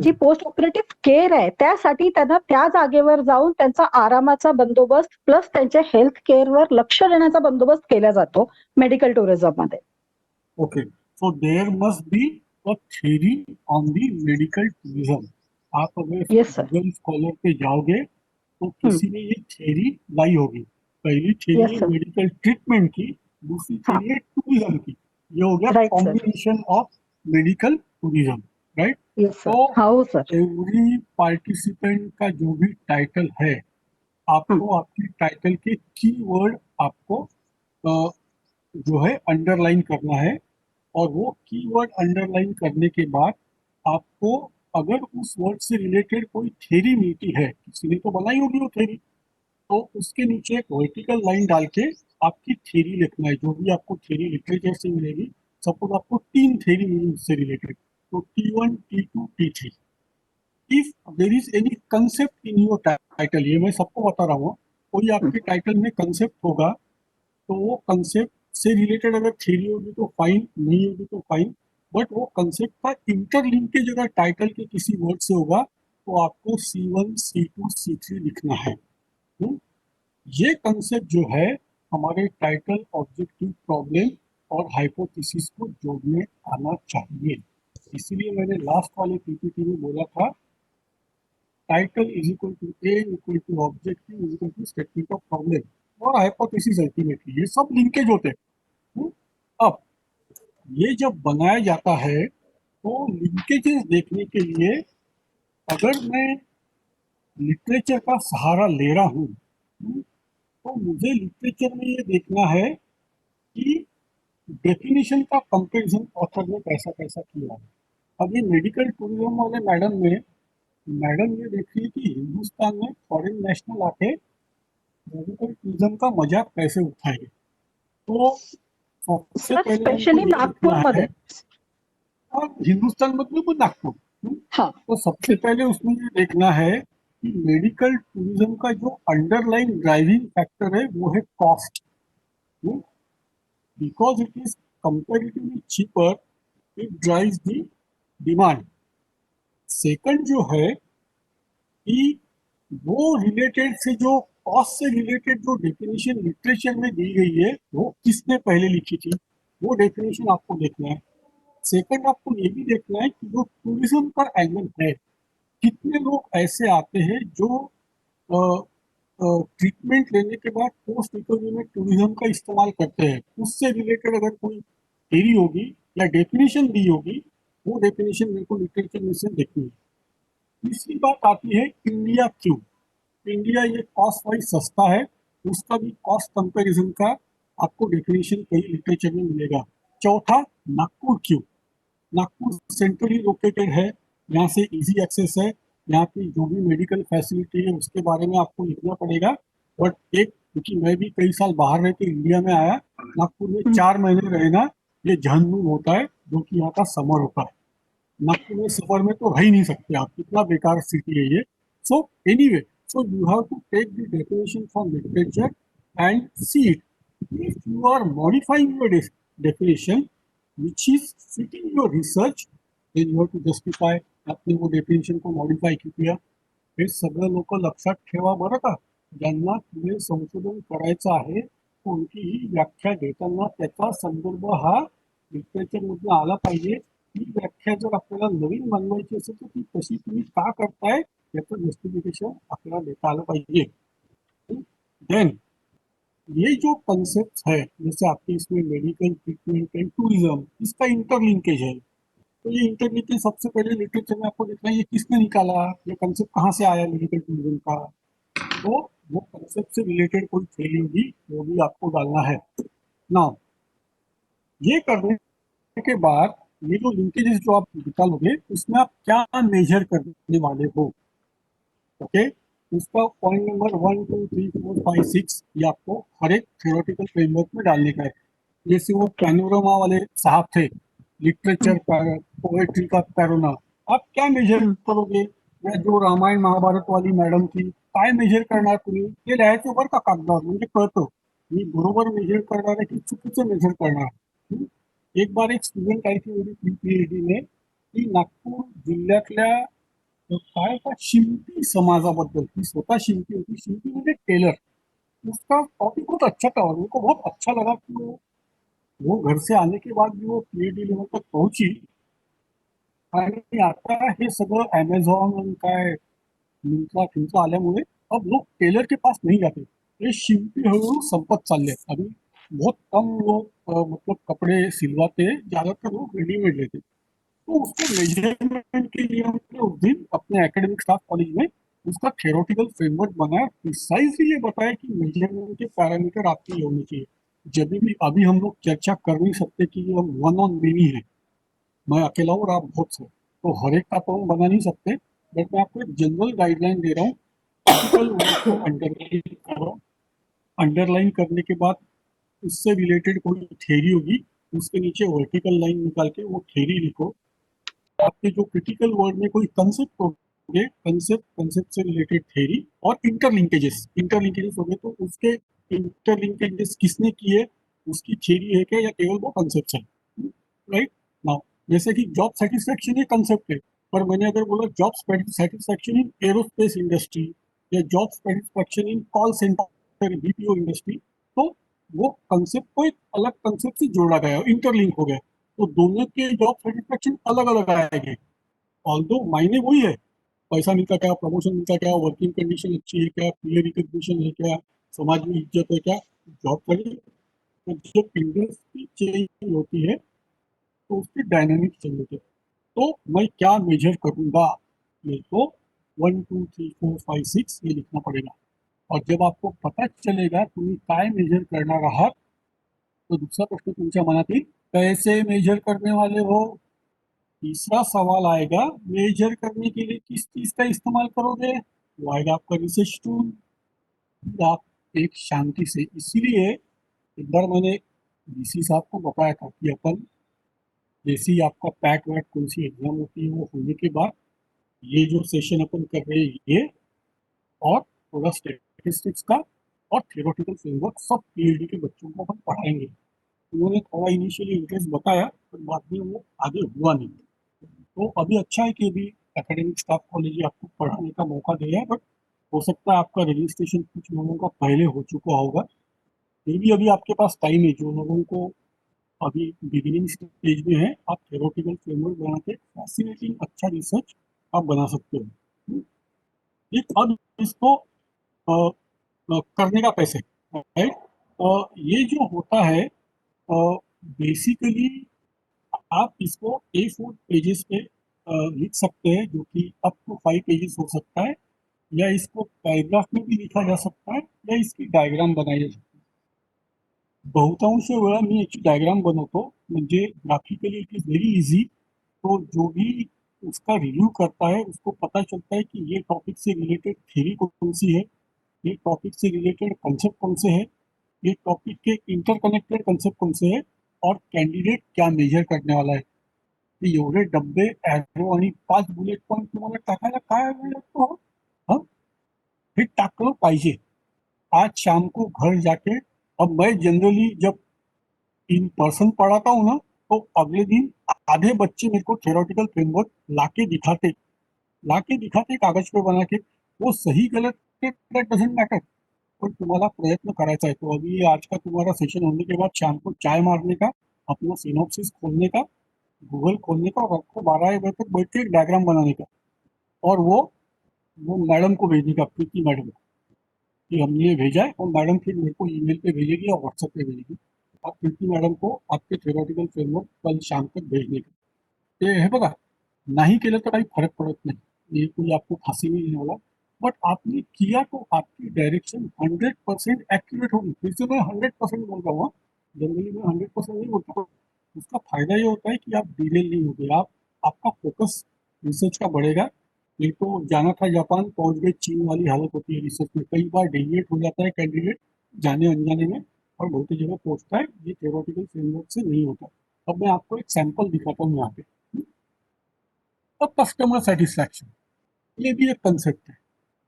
जी पोस्ट ऑपरेटिव्ह केअर आहे, त्यासाठी त्यांना त्या जागेवर जाऊन त्यांचा आरामाचा बंदोबस्त प्लस त्यांच्या हेल्थ केअरवर लक्ष देण्याचा बंदोबस्त केला जातो मेडिकल टुरिझम मध्ये. Okay, so there must be a theory on the medical tourism. आप अगर Yes, sir. गूगल स्कॉलर पे जाओगे तो किसी ने ये थ्योरी लाई होगी. पहली थ्योरी Yes, है sir. मेडिकल ट्रीटमेंट की, दूसरी हाँ. थ्योरी है टूरिज्म की. ये हो गया Right, sir. Combination of medical tourism, right. Yes sir. तो हो सर. एवरी पार्टिसिपेंट का जो भी टाइटल है, आपको आपकी टाइटल के कीवर्ड आपको जो है अंडरलाइन करना है. और वो कीवर्ड अंडरलाइन करने के बाद आपको अगर उस वर्ड से रिलेटेड कोई थ्योरी मिलती है, किसी ने तो बनाई होगी वो थ्योरी, तो उसके नीचे एक वर्टिकल लाइन डाल के आपकी थ्योरी लिखना है. जो भी आपको थ्योरी लिटरेचर से मिलेगी, सपोज आपको 3 थ्योरी मिली उससे रिलेटेड, तो T1, T2, T3. If there is any concept in your title, ये मैं सबको बता रहा हूँ, कोई आपके टाइटल में कंसेप्ट होगा तो वो कंसेप्ट से रिलेटेड अगर थ्योरी होगी तो फाइन, नहीं होगी तो फाइन, बट वो कंसेप्ट का इंटरलिंकेज अगर टाइटल के किसी वर्ड से होगा तो आपको C1, C2, C3 लिखना है. ये कंसेप्ट जो है हमारे टाइटल, ऑब्जेक्टिव, प्रॉब्लम और हाइपोथेसिस को जोड़ने आना चाहिए. इसीलिए मैंने लास्ट वाले पीपीटी में बोला था title is equal to A equal to objective is equal to statement of problem और हाइपोथेसिस. अल्टीमेटली ये सब लिंकेज होते हैं. अब ये जब बनाया जाता है तो लिंकेजेस देखने के लिए अगर मैं लिटरेचर का सहारा ले रहा हूँ तो मुझे लिटरेचर में ये देखना है कि डेफिनेशन का कंपैरिजन ऑथर ने कैसा कैसा किया है. अब ये मेडिकल टूरिज्म वाले मैडम ने मैडम ये देखिए कि हिंदुस्तान में फॉरेन नेशनल आके मेडिकल टूरिज्म का मजाक कैसे उठाएंगे। तो सबसे सर पहले हमको स्पेशली ये देखना नागपूरमध्ये है, और हिंदुस्तान मतलब वो नागपुर। हाँ तो सबसे पहले उसमें ये देखना है कि मेडिकल टूरिज्म का जो अंडरलाइन ड्राइविंग फैक्टर है वो है cost, because it is comparatively cheaper, it drives the demand. Second जो है कि वो रिलेटेड से जो कॉस्ट से रिलेटेड जो डेफिनेशन लिटरेचर में दी गई है वो किसने पहले लिखी थी, वो डेफिनेशन आपको देखना है। सेकंड आपको ये भी देखना है कि जो टूरिज्म का एंगल है, कितने लोग ऐसे आते हैं जो ट्रीटमेंट लेने के बाद पोस्ट रिकवरी में टूरिज्म का इस्तेमाल करते हैं, उससे रिलेटेड अगर कोई थ्योरी होगी या डेफिनेशन दी होगी, वो डेफिनेशन मेरे को लिटरेचर में से देखनी है। तीसरी बात आती है इंडिया क्यों। इंडिया ये कॉस्ट वाइज सस्ता है, उसका भी कॉस्ट कंपैरिजन का आपको डेफिनेशन कहीं लिटरेचर में मिलेगा। चौथा, नागपुर क्यों। नागपुर सेंट्रली लोकेटेड है, यहाँ से इजी एक्सेस है, यहाँ की जो भी मेडिकल फैसिलिटी है उसके बारे में आपको लिखना पड़ेगा। बट एक, क्योंकि मैं भी कई साल बाहर रह के इंडिया में आया, नागपुर में 4 महीने रहना ये झंझून होता है, जो कि यहाँ का समर होता है। नागपुर में समर में तो रह ही नहीं सकते आप, कितना बेकार सिटी है ये। So anyway, so you have to take the definition from literature and see it. If you are modifying your definition, which is fitting your research, then you have to justify आपने वो definition को modify क्यों किया। हे सगळं लोक लक्षात ठेवा बरं का, ज्यांना पुढे संशोधन करायचं आहे कोणतीही व्याख्या देताना त्याचा संदर्भ हा लिटरेचर मधून आला पाहिजे। ती व्याख्या जर आपल्याला नवीन बनवायची असेल तर ती तशी तुम्ही का करताय याचं जस्टिफिकेशन आपल्याला देता आलं पाहिजे। देन ये जो कंसेप्ट है, जैसे आपके इसमें मेडिकल ट्रीटमेंट एंड टूरिज्म, इसका इंटरलिंकेज है। तो ये इंटरलिंकेज सबसे पहले लिटरेचर में आपको देखना है ये किसने निकाला, ये कंसेप्ट कहाँ से आया मेडिकल टूरिज्म का। तो वो कंसेप्ट से रिलेटेड कोई थ्योरी होगी वो भी आपको डालना है। नाउ ये करने के बाद ये जो लिंकेजेस जो आप निकालोगे उसमें आप क्या मेजर करने वाले हो, ओके। उसका पॉइंट नंबर 1 2 3 4 5 6 ये आपको हर एक थ्योरेटिकल फ्रेमवर्क में डालने का है। जैसे वो पैनोरामा वाले साहब थे, लिटरेचर पोएट्री का पैरोना, आप क्या मेजर करोगे। या जो रामायण महाभारत वाली मॅडम थी, काय मेजर करणार तुम्ही, ते लिहायचं बरं का कागदावर, म्हणजे कळतं मी बरोबर मेजर करणार आहे की चुकीचं मेजर करणार। एक बार एक स्टुडंट आई थी मेरी PhD में, ती नागपूर जिल्ह्यातल्या काय का शिंपी समाजाबद्दल, ती स्वतः शिंपी होती, शिंपी म्हणजे टेलर। उसका टॉपिक बहुत अच्छा था और मेरे को बहुत अच्छा लगा कि वो घर से आने के बाद भी वो PhD लेवल तक पहुंची। आणि आता हे सगळं अमेझॉन आणि काय मिंत्रा फिंत्रा आल्यामुळे अब लोग टेलर के पास नहीं जाते, ये शिंपी हळूहळू संपत चालले हैं। अभी बहुत कम लोग मतलब कपड़े सिलवाते हैं, ज्यादातर लोग रेडीमेड लेते हैं। तो उसको मेजरमेंट के लिए हमने उस दिन अपने एकेडमिक स्टाफ कॉलेज में उसका थ्योरेटिकल फ्रेमवर्क बनाया, प्रिसाइजली ये बताया कि मेजरमेंट के पैरामीटर आपके ये होने चाहिए। जब भी अभी हम लोग चर्चा कर नहीं सकते कि ये हम वन ऑन मेनी है, मैं अकेला हूँ और आप बहुत से, तो हर एक का तो हम बना नहीं सकते, बट मैं आपको एक जनरल गाइडलाइन दे रहा हूँ। टिपिकल वर्ड को अंडरलाइन करो, अंडरलाइन करने के बाद उससे रिलेटेड कोई थ्योरी होगी, उसके नीचे वर्टिकल लाइन निकाल के वो थ्योरी लिखो। आपके जो क्रिटिकल वर्ड में कोई कंसेप्ट होंगे, कंसेप्ट से रिलेटेड थ्योरी और इंटरलिंकेजेस हो गए, तो उसके इंटरलिंकेजेस किसने किए, उसकी थ्योरी है क्या या केवल वो कंसेप्ट है, राइट। नाउ जैसे कि जॉब सेटिस्फैक्शन ये कंसेप्ट है, पर मैंने अगर बोला job satisfaction in aerospace industry या job satisfaction in call centre BPO industry, तो वो कंसेप्ट को एक अलग कंसेप्ट से जोड़ा गया, इंटरलिंक हो गया, तो दोनों के जॉब सेटिस्फैक्शन अलग अलग आएंगे। ऑल्दो मायने वही है, पैसा मिलता क्या, प्रमोशन मिलता क्या, वर्किंग कंडीशन अच्छी है क्या, पीयर रिकग्निशन है क्या, समाज में इज्जत है क्या, जॉब करें। तो जब इंडस्ट्री चेंज होती है तो उसकी डायनामिक चेंज होती है। तो मैं क्या मेजर करूंगा, ये तो 1 2 3 4 5 6 ये लिखना पड़ेगा। और जब आपको पता चलेगा तुम्ही काय मेजर करणार आहात, तो दूसरा प्रश्न तुमच्या मनात येईल, कैसे मेजर करने वाले हो। तीसरा सवाल आएगा, मेजर करने के लिए किस चीज का इस्तेमाल करोगे? वो आएगा आपका रिसर्च टूल। आप एक शांति से, इसीलिए एक बार मैंने डीसी साहब को बताया था कि अपन जैसे ही आपका पैट वैट कौन सी एग्जाम होती है वो होने के बाद ये जो सेशन अपन कर रहे हैं ये और थोड़ा स्टैटिस्टिक्स का और थियोरेटिकल फ्रेमवर्क सब पीएचडी के बच्चों को अपन पढ़ाएंगे। उन्होंने थोड़ा इनिशियली इंटरेस्ट बताया पर बाद में वो आगे हुआ नहीं। तो अभी अच्छा है कि अभी एकेडमिक स्टाफ कॉलेज आपको पढ़ाने का मौका दे रहा है, बट हो सकता है आपका रजिस्ट्रेशन कुछ लोगों का पहले हो चुका होगा। फिर भी अभी आपके पास टाइम है, जो लोगों को अभी बिगिनिंग स्टेज में है, आप थ्योरेटिकल फ्रेमवर्क बना के फैसिनेटिंग अच्छा रिसर्च आप बना सकते हो। ये अब इसको करने का पैसे, राइट? ये जो होता है बेसिकली आप इसको A4 पेजेस पे लिख सकते हैं, जो कि अप टू 5 पेजेस हो सकता है, या इसको पैराग्राफ में भी लिखा जा सकता है, या इसकी डायग्राम बनाई जा सकती है। बहुतांश वेळा मी याची डायग्राम बनवतो, म्हणजे graphically it is very easy. तो जो भी उसका रिव्यू करता है उसको पता चलता है कि ये टॉपिक से रिलेटेड थ्योरी कौन सी है, ये टॉपिक से रिलेटेड कंसेप्ट कौन से है, ये टॉपिक के इंटरकनेक्टेड कंसेप्ट कौन से है, और कैंडिडेट क्या मेजर करने वाला है। ते एवढे डब्बे, ॲरो आणि 5 बुलेट पॉइंट तुम्हाला टाकायला काय वेळ लागतो? हं? हे टाकलं पाहिजे। आज शाम को घर जाके, अब मैं जनरली जब इन पर्सन पढ़ाता हूँ ना, तो अगले दिन आधे बच्चे मेरे को थ्योरेटिकल फ्रेमवर्क लाके दिखाते कागज पे बना के। वो सही गलत दैट डजंट मैटर, पण तुम्हाला प्रयत्न करायचा है। तो अभी आज का तुम्हारा सेशन होने के बाद शाम को चाय मारने का, अपना सिनॉप्सिस खोलने का, गूगल खोलने का, और रात को 12 बजे तक बैठ के एक डायग्राम बनाने का, और वो मैडम को भेजने का, प्रीति मैडम को, कि हमने ये भेजा है, और मैडम फिर मेरे को ईमेल पे भेजेगी और व्हाट्सएप पे भेजेगी। आप प्रीति मैडम को आपके थ्योरेटिकल फ्रेमवर्क कल शाम तक भेजने का। ते हे बघा, नाही केलं तर काही फरक पडत नाही, ये कोई आपको फांसी नहीं देने वाला, बट आपने किया तो आपकी डायरेक्शन 100% एक्यूरेट होगी। फिर से मैं 100% बोल रहा हूँ, जनरली मैं 100% नहीं बोलता। उसका फायदा ये होता है कि आप डिटेल नहीं होगे, आपका फोकस रिसर्च का बढ़ेगा। नहीं तो जाना था जापान, पहुंच गए चीन वाली हालत होती है रिसर्च में। कई बार डेविएट हो जाता है कैंडिडेट जाने अनजाने में, और बहुत जगह पहुंचता है, ये थ्योरेटिकल फ्रेमवर्क से नहीं होता। अब मैं आपको एक सैंपल दिखाता हूँ यहाँ पे। अब कस्टमर सेटिस्फैक्शन, ये भी एक कंसेप्ट है।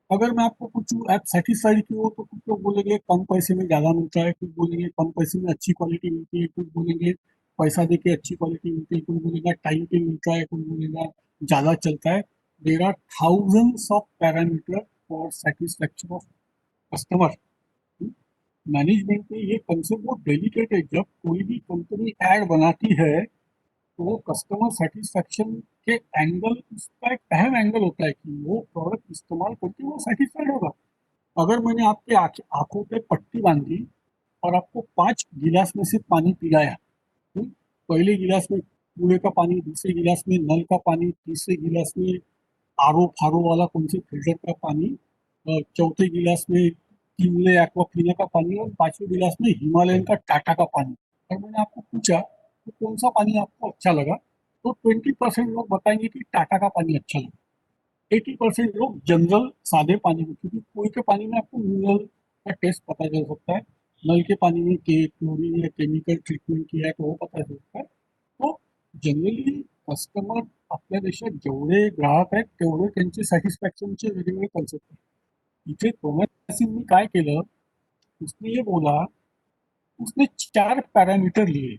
अगर मैं आपको कुछ ऐप सेटिस्फाइड की हो, तो कुछ लोग बोलेंगे कम पैसे में ज़्यादा मिलता है, कुछ बोलेंगे कम पैसे में अच्छी क्वालिटी मिलती है, कुछ बोलेंगे पैसा दे के अच्छी क्वालिटी मिलती है, कुछ बोलेगा टाइम पे मिलता है, कुछ बोलेगा ज़्यादा चलता है। There are thousands of parameter for satisfaction of customer. Management में ये कंसेप्ट बहुत डेलिकेट है। जब कोई भी कंपनी ऐड बनाती है, तो वो कस्टमर सेटिस्फैक्शन के एंगल, उसका एक अहम एंगल होता है कि वो प्रोडक्ट इस्तेमाल करके वो सेटिस्फाइड होगा। अगर मैंने आपके आंखों पे पट्टी बांधी और आपको 5 गिलास में से पानी पिलाया, पहले गिलास में कुएं का पानी, दूसरे गिलास में नल का पानी, तीसरे गिलास में आरओ फारो वाला कौन से फिल्टर का पानी, और चौथे गिलास में किनले एक्वाफिना का पानी, और पांचवें गिलास में हिमालयन का टाटा का पानी। और मैंने आपको पूछा तो कौन सा पानी आपको अच्छा लगा, तो 20% लोग बताएंगे कि टाटा का पानी अच्छा लगा। 80% लोग जनरल सादे पानी में, क्योंकि कुएं के पानी में आपको मिनरल का टेस्ट पता चल सकता है, नल के पानी में के क्लोरीन या केमिकल ट्रीटमेंट किया है तो वो पता चल सकता है। तो जनरली कस्टमर, आपल्या देशात जेवढे ग्राहक आहेत तेवढे त्यांचे सॅटिस्फॅक्शनचे वेगवेगळे कन्सेप्ट आहेत। इथे थॉमस सिंहनी काय केलं, उसने ये बोला, उसने 4 पैरामीटर लिए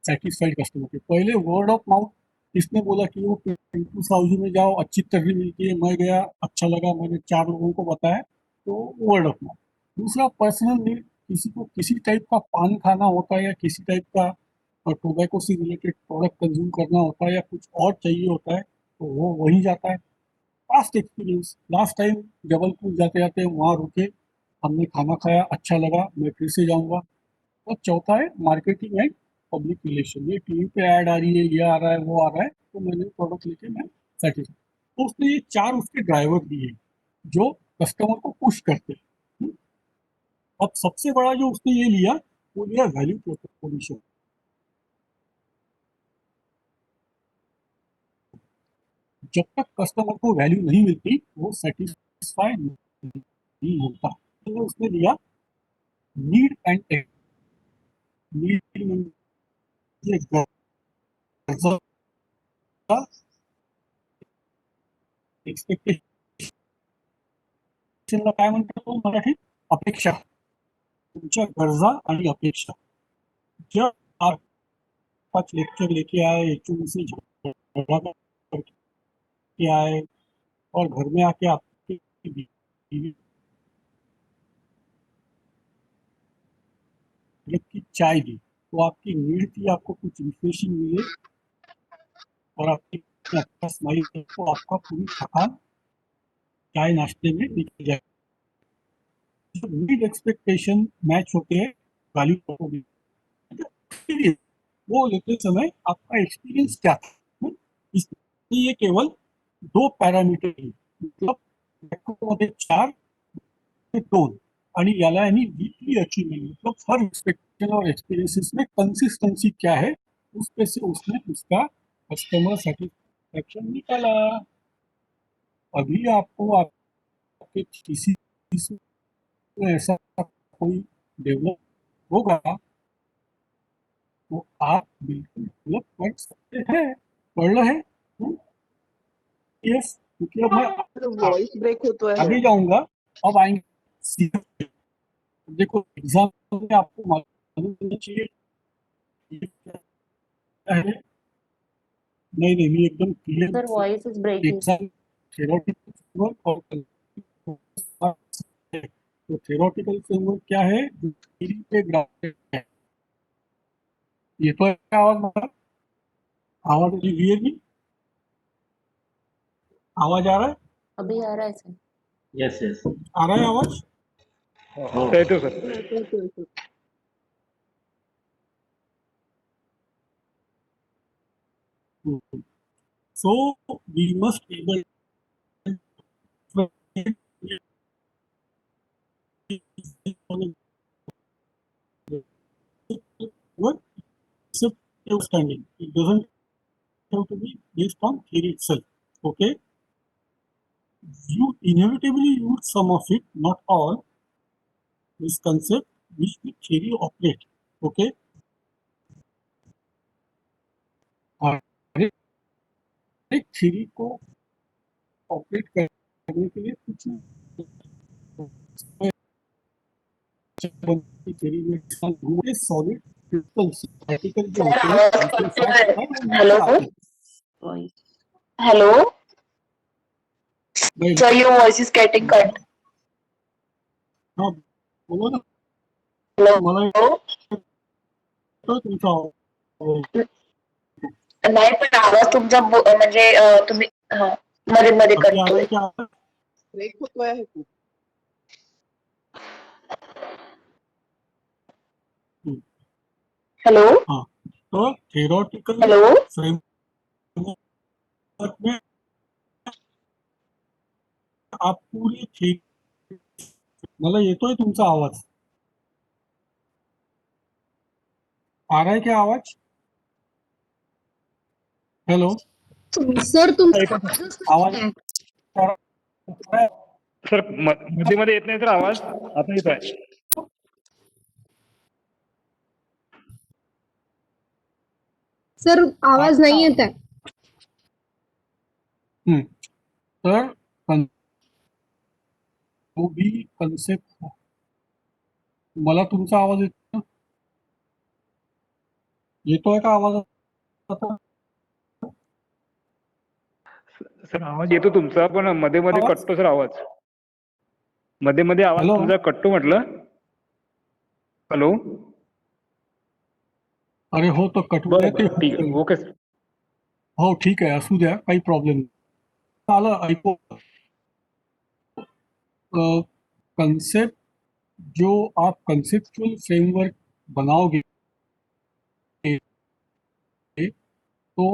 सेटिस्फाइड कस्टमर के। पहले वर्ड ऑफ माउथ, इसने बोला कि वो पिंटू साहू में जाओ, अच्छी तर्री मिलती है, मैं गया, अच्छा लगा, मैंने 4 लोगों को बताया, तो वर्ड ऑफ माउथ। दूसरा पर्सनल नीड, किसी को किसी टाइप का पान खाना होता है, या किसी टाइप का और टोबैको से रिलेटेड प्रोडक्ट कंज्यूम करना होता है, या कुछ और चाहिए होता है, तो वो वहीं जाता है। Past experience, last time Jabalpur जाते जाते वहाँ रुके, हमने खाना खाया, अच्छा लगा, मैं फिर से जाऊँगा। और चौथा है मार्केटिंग एंड पब्लिक रिलेशन, ये टीवी पे ऐड आ रही है, ये आ रहा है, वो आ रहा है, तो मैंने प्रोडक्ट लेके मैं सेटिस्फाइड। तो उसने ये 4 उसके ड्राइवर दिए जो कस्टमर को पुश करते हैं। अब सबसे बड़ा जो उसने ये लिया, वो लिया वैल्यू प्रोपोजिशन। जब तक कस्टमर को वैल्यू नहीं मिलती वो सेटिस्फाई नहीं होता। तो उसने लिया नीड एंड नीड एक्सपेक्टेशनला काय म्हणतात तो मराठीत? अपेक्षा. तुमच्या गरजा आणि अपेक्षा. जब आप 5 लेक्चर लेके आए, एचओडी से झगड़ा करके आए और घर में आके आपकी बीवी की चाय दी, तो आपकी नीड थी आपको कुछ रिफ्रेशिंग मिले और आपकी अच्छा स्माइल तो आपका पूरी थकान चाय नाश्ते में निकल जाए। नीड एक्सपेक्टेशन मैच होते हैं वैल्यू को भी। वो लेते समय आपका एक्सपीरियंस क्या था, इसलिए ये केवल 2 पॅरामीटर मतलब 4 टोन आणि याला यानी वीकली अचीवमेंट मतलब हर एक्सपेक्टेशन और एक्सपीरियंसेस में कंसिस्टेंसी क्या है उस पे से उसने उसका कस्टमर सेटिस्फैक्शन निकाला। अभी आपको आपके किसी में ऐसा कोई डेवलप होगा तो आप बिल्कुल डेवलप कर सकते हैं। पढ़ रहे हैं यस, क्योंकि अब मैं वॉइस ब्रेक होतोय. आगे जाऊंगा। अब आएंगे देखो एग्जाम में आपको मालूम होना चाहिए ये क्या है। नहीं मी एकदम clear Sir, voice is breaking. Exam theoretical framework और तो थ्योरेटिकल फ्रेमवर्क क्या है, थ्योरी पे ग्राउंडेड है। ये तो है आवाज मेरा, आवाज क्लियर नहीं, आवाज आ रहा है? अभी आ रहा है सर. यस यस आ रहा है आवाज? येतो sir. So we must able what understanding. It doesn't have to be based on theory itself. Okay, you inevitably use some of it, not all. This concept which the theory operate. Okay, एक theory को operate करने के लिए कुछ theory में solid crystals particle जो होते हैं उनके साथ हेलो हेलो नहीं, sir your voice is getting cut. हाँ बोलो ना, हेलो मला तो तुमचा आवाज नाही पण आवाज तुमचा म्हणजे तुम्ही हा मध्ये मध्ये अभी आ रहा करतोय. है क्या? ब्रेक होतोय आहे खूप. हेलो हाँ, तो थ्योरेटिकल हेलो फ्रेमवर्क में आप पूरी थ्योरी, मला येतोय तुमचा आवाज, आ रहा है क्या आवाज? हेलो सर आवाज आ रहा है? सर मध्ये मध्ये येत नाही सर आवाज. आता येत आहे. सर आवाज नहीं आता. तर तो भी कन्सेप्ट मला तुमचा आवाज येतोय का आवाज आता? सर आवाज येतो तुमचा पण मध्ये मध्ये आवाज? कटतो सर आवाज. मध्ये मध्ये आवाज हॅलो? तुमचा कटतो म्हटलं. हॅलो अरे हो तो कटू द्या बरं ते बरं ठीक आहे. Okay sir. हो ठीक आहे असू द्या, काही प्रॉब्लेम नाही. आलं ऐकू. कंसेप्ट जो आप कंसेप्चुअल फ्रेमवर्क बनाओगे तो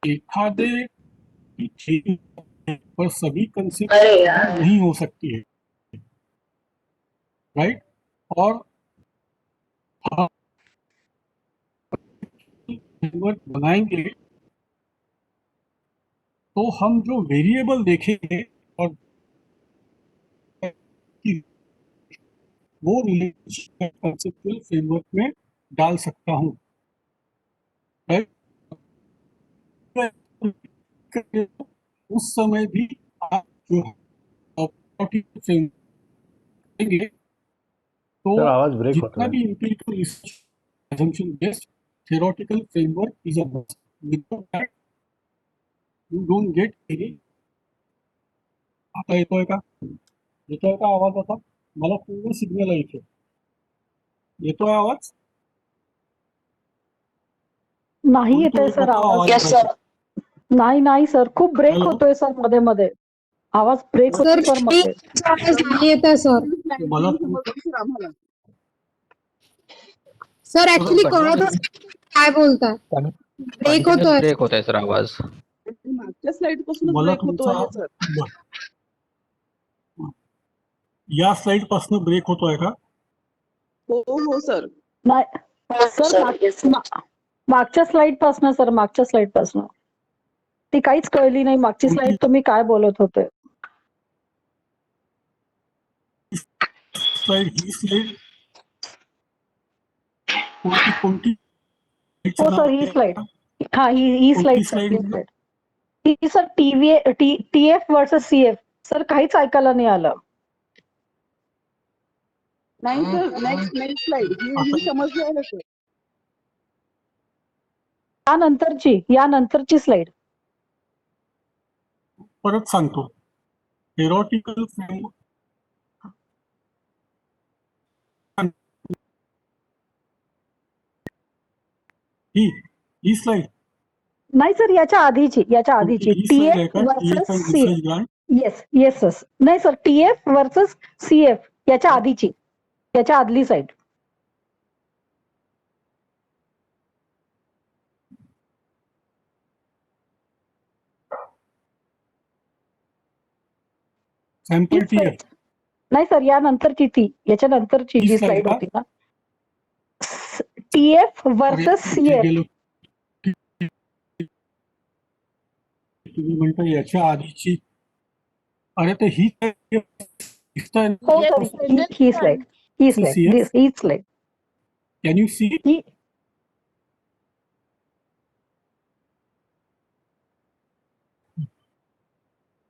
एखादे पर सभी कंसेप्ट अरे यार नहीं हो सकती है, राइट? और फ्रेमवर्क बनाएंगे तो हम जो वेरिएबल देखेंगे और वो रिलेशनशिप कंसेप्चुअल फ्रेमवर्क में डाल सकता हूँ, राइट? उस समय भी आप जो फ्रेमवर्क देंगे तो सर आवाज ब्रेक होता जितना है। भी empirical research assumption based theoretical framework is a must. Without that you don't get any. आता येतोय का आवाज? आता मला पूर्ण सिग्नल आहे इथे. येतोय आवाज? नाही येतोय सर आवाज. Yes sir. नाही सर, खूप ब्रेक Hello? होतोय सर मध्ये मध्ये. आवाज ब्रेक सर होतो सर मध्ये. आवाज नाही येत आहे सर. मला सर ऍक्च्युली कळतच नाही काय बोलताय. ब्रेक होतोय. ब्रेक होत आहे सर आवाज. मागच्या स्लाइड पासूनच मला ब्रेक होतोय तुमचा सर. बरं. या स्लाइड पासून ब्रेक होतोय का? हो सर. नाही सर, सर, yes, sir. मागच्या स्लाइड पासून सर, मागच्या स्लाइड पासून. ती काहीच कळली नाही मागची स्लाइड तुम्ही काय बोलत होते. स्लाइड ही स्लाइड कोणती हो सर, ही स्लाइड. हा, ही स्लाइड सर, ही स्लाइड. ही sir TF versus CF. Sir काहीच ऐकायला नाही आलं. नाही सर, नेक्स्ट स्लाइड ही समजली आहे सर. यानंतरची स्लाइड. परत सांगतो. थेरॉटिकल फ्रेमवर्क ही स्लाइड नाही सर, याच्या आधीची ही स्लाइड आहे TF का? Versus TF CF. Research grant. Yes. नाही सर, TF वर्सेस CF याच्या आधीची, याच्या आदली साईड. Sample TF. नाही सर, याच्या नंतरची ही जी slide स्लाइड का? होती ना, TF वर्सेस CF. तुम्ही म्हणता याच्या आधीची. अरे तर ही हो सर, ही slide. Can you see?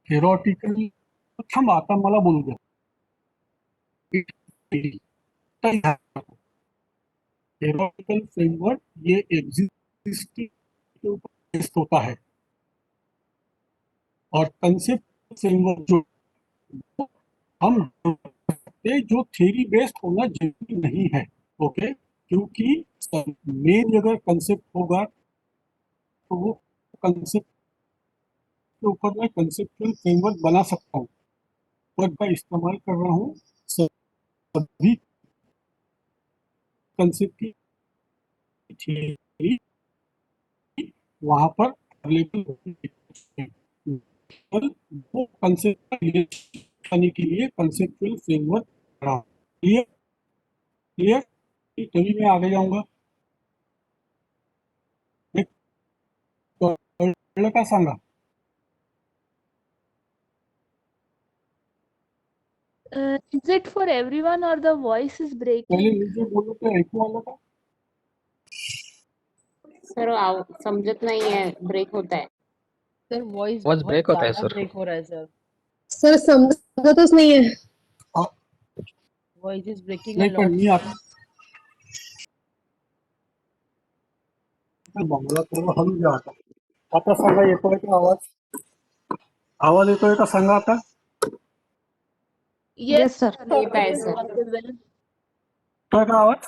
Theoretical थांबा, आता मला बोलू द्या. थेरॉटिकल फ्रेमवर्क ये एग्जिस्टिंग के ऊपर बेस्ड होता है और कंसेप्ट फ्रेमवर्क जो हम जो थ्योरी बेस्ड होना जरूरी नहीं है. ओके, क्योंकि मेन अगर कंसेप्ट होगा तो वो कंसेप्ट के ऊपर मैं कंसेप्चुअल फ्रेमवर्क बना सकता हूँ, पर मैं इस्तेमाल कर रहा हूँ सभी कंसेप्ट की थ्योरी वहां पर अवेलेबल होती है. वो कंसेप्ट करने के लिए कंसेप्चुअल फ्रेमवर्क बना. क्लियर? तभी मैं आगे जाऊंगा. कळलं का सांगा. Is it for everyone or the voice is breaking? पहले मुझे बोलो तो ऐकू आलं का? सर समझत नहीं है, ब्रेक होता है. सर वॉइस ब्रेक होता है सर. ब्रेक हो रहा है सर. सर समजतच नहीं है. वॉइस इज ब्रेकिंग नाही पण मी मला थोडं हलू द्या. आता सांगा, येतोय का आवाज? आवाज येतोय का सांगा आता? Yes sir. येत आहे सर. येतोय का आवाज?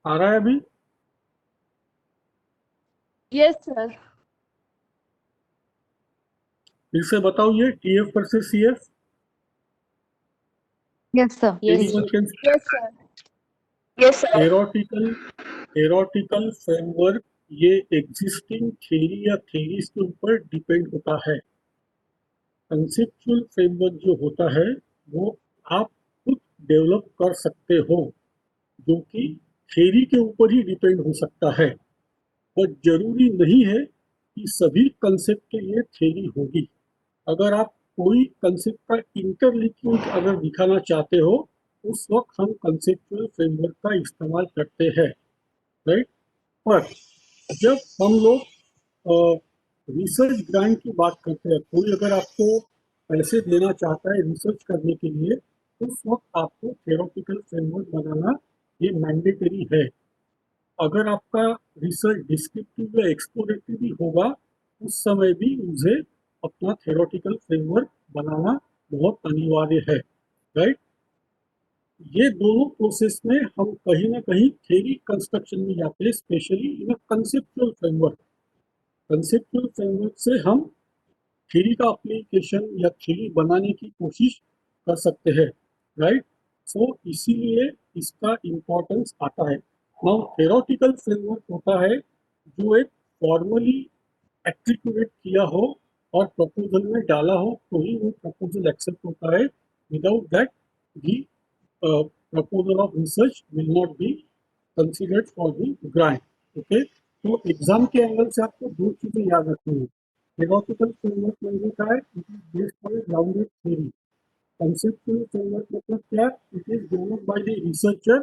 आ रहा है अभी? Yes sir. फिर से बताओ, ये TF versus CF. Yes, sir. Anyone can see? Yes sir. Yes, sir. Theoretical framework ये एग्जिस्टिंग थ्योरी या थ्योरीज के ऊपर डिपेंड होता है. कंसेप्चुअल फ्रेमवर्क जो होता है वो आप खुद डेवलप कर सकते हो, जो कि थ्योरी के ऊपर ही डिपेंड हो सकता है। और जरूरी नहीं है कि सभी कंसेप्ट के लिए थ्योरी होगी। अगर आप कोई कंसेप्ट का इंटरलिंकिंग अगर दिखाना चाहते हो, उस वक्त हम कंसेप्चुअल फ्रेमवर्क का इस्तेमाल करते हैं, राइट। पर जब हम लोग रिसर्च ग्रांट की बात करते हैं, कोई अगर आपको पैसे देना चाहता है रिसर्च करने के लिए, उस वक्त आपको थ्योरेटिकल फ्रेमवर्क बनाना ये मैंडेटरी है। अगर आपका रिसर्च डिस्क्रिप्टिव या एक्सप्लोरेटरी भी होगा, उस समय भी मुझे अपना थ्योरेटिकल फ्रेमवर्क बनाना बहुत अनिवार्य है, राइट। ये दोनों प्रोसेस में हम कहीं ना कहीं थ्योरी कंस्ट्रक्शन में जाते हैं, specially in conceptual framework. Conceptual framework से हम थ्योरी का एप्लीकेशन या थ्योरी बनाने की कोशिश कर सकते हैं, राइट। सो इसीलिए इसका इम्पोर्टेंस आता है। नाउ थ्योरेटिकल फ्रेमवर्क होता है जो एक फॉर्मली आर्टिकुलेट किया हो और प्रपोजल में डाला हो, तो ही वो प्रपोजल एक्सेप्ट होता है। Without that the proposal of research will not be considered for the grant. Okay, तो एग्जाम के एंगल से आपको दो चीजें याद रखनी है। थ्योरेटिकल फ्रेमवर्क म्हणजे काय? It is based on grounded theory. Conceptual framework मतलब क्या? It is developed by the researcher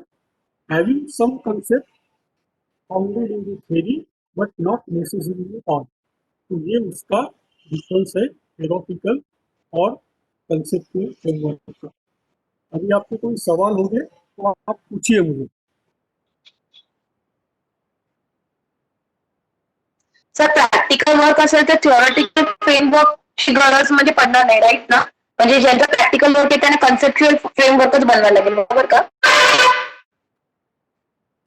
having some concept founded in the theory but not necessarily all। तो ये उसका डिफरेंस है थ्योरेटिकल और कंसेप्चुअल फ्रेमवर्क का। अभी आपको कोई सवाल हो गए तो आप पूछिए मुझे। सर प्रॅक्टिकल वर्क असेल तर थिओरिटिकल फ्रेमवर्कची गरज म्हणजे पडणार नाही, राईट ना? म्हणजे ज्यांचं प्रॅक्टिकल वर्क आहे त्यांना कन्सेप्च्युअल फ्रेमवर्कच बनवायला लागेल, बरोबर का?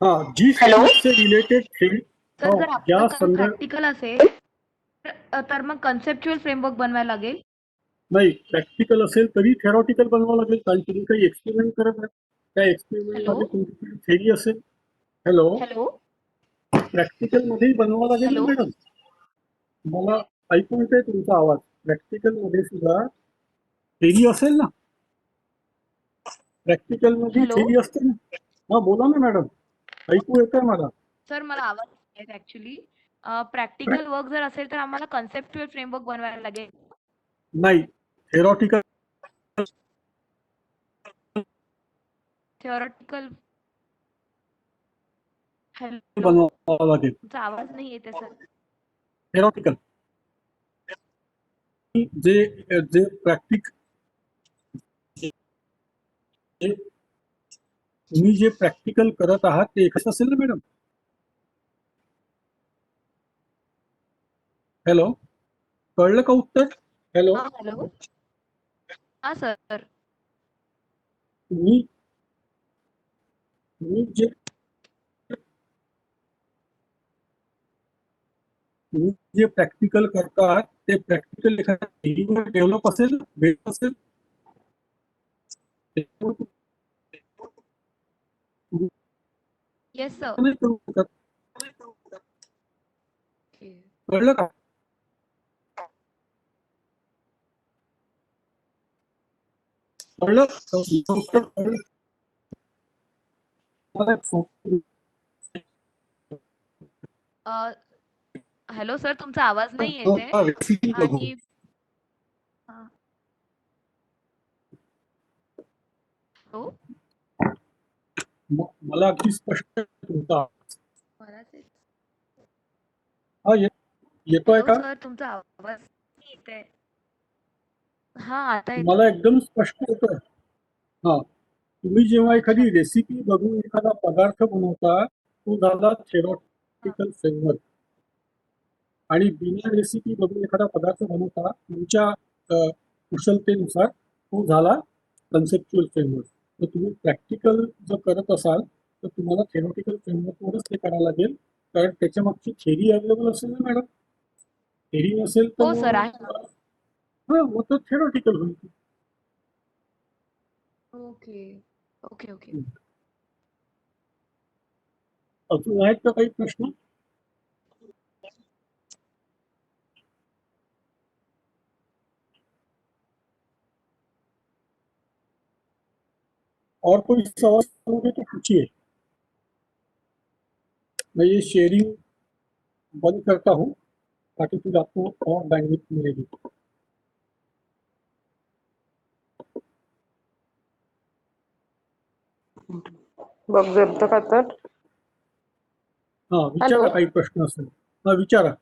हाँ, जिस हॅलो, चीज से रिलेटेड थ्योरी, सर हाँ, जर ज्या आपलं काम संदर्भ प्रॅक्टिकल असेल तर मग कन्सेप्च्युअल फ्रेमवर्क बनवायला लागेल. नाही, प्रॅक्टिकल असेल तरी थेरॉटिकल बनवावं लागेल, कारण तुम्ही काही एक्सपेरिमेंट करत आहे, त्या एक्सपेरिमेंट हॅलो मध्ये तुमची थेरी असेल। हॅलो, हॅलो प्रॅक्टिकल मध्येही बनवावं लागेल ना हॅलो मॅडम? मला ऐकू येतोय तुमचा आवाज। प्रॅक्टिकल मध्ये सुद्धा थेरी असेल ना? प्रॅक्टिकल मध्ये हॅलो थेरी असते ना? हा, बोला ना मॅडम, ऐकू येतोय मला। सर मला आवाज येत ऍक्च्युली. प्रॅक्टिकल वर्क जर असेल तर आम्हाला कन्सेप्च्युअल फ्रेमवर्क बनवायला लागेल. नाही, थेरॉटिकल थिओरिटिकल हॅलो बनवावं लागेल। तुमचा आवाज नाही येते सर. थेरॉटिकल जे जे प्रॅक्टिक तुम्ही जे प्रॅक्टिकल करत आहात ते एकच असेल ना मॅडम? हॅलो, कळलं का उत्तर? हॅलो, हॅलो हा सर. तुम्ही तुम्ही जे तुम्ही जे प्रॅक्टिकल करता आहात ते प्रॅक्टिकल एखाद्या थेरीवर डेव्हलप असेल, बेस असेल, त्याच्यावर तुम्ही येस सर. नाही करू शकत। कळलं का? कळलं? उत्तर कळलं? मला हॅलो सर तुमचा आवाज नाही येते रेसिपी बघू। आणि हा. हॅलो मला अगदी स्पष्ट तुमचा आवाज। मलाच येत. हा, येतोय हॅलो का? सर तुमचा आवाज नाही येते. हा आता मला येतोय. एकदम स्पष्ट येतोय। हा, तुम्ही जेव्हा अच्छा एखादी रेसिपी बघून एखादा पदार्थ बनवता, तो झाला थेरॉटिकल फ्रेमवर्क। आणि बिना रेसिपी बघून एखादा पदार्थ बनवता तुमच्या कुशलतेनुसार, तो झाला कन्सेप्च्युअल फ्रेमवर्क। तर तुम्ही प्रॅक्टिकल जर करत असाल तर तुम्हाला थेरॉटिकल फ्रेमवर्कवरच ते करावं लागेल, कारण त्याच्या मागची थेरी अवेलेबल असेल ना मॅडम? थेरी नसेल तर हो सर मग आहे. मग तो थेरॉटिकल होईल। Okay okay okay. अजून आहेत का काही प्रश्न? और कोई सवाल होंगे तो पूछिए। मैं ये शेयरिंग बंद करता हूँ ताकि फिर आपको और बैंडविड्थ मिलेगी। बघ जमतं का तर? हाँ विचारा हॅलो. काही प्रश्न असेल हाँ विचारा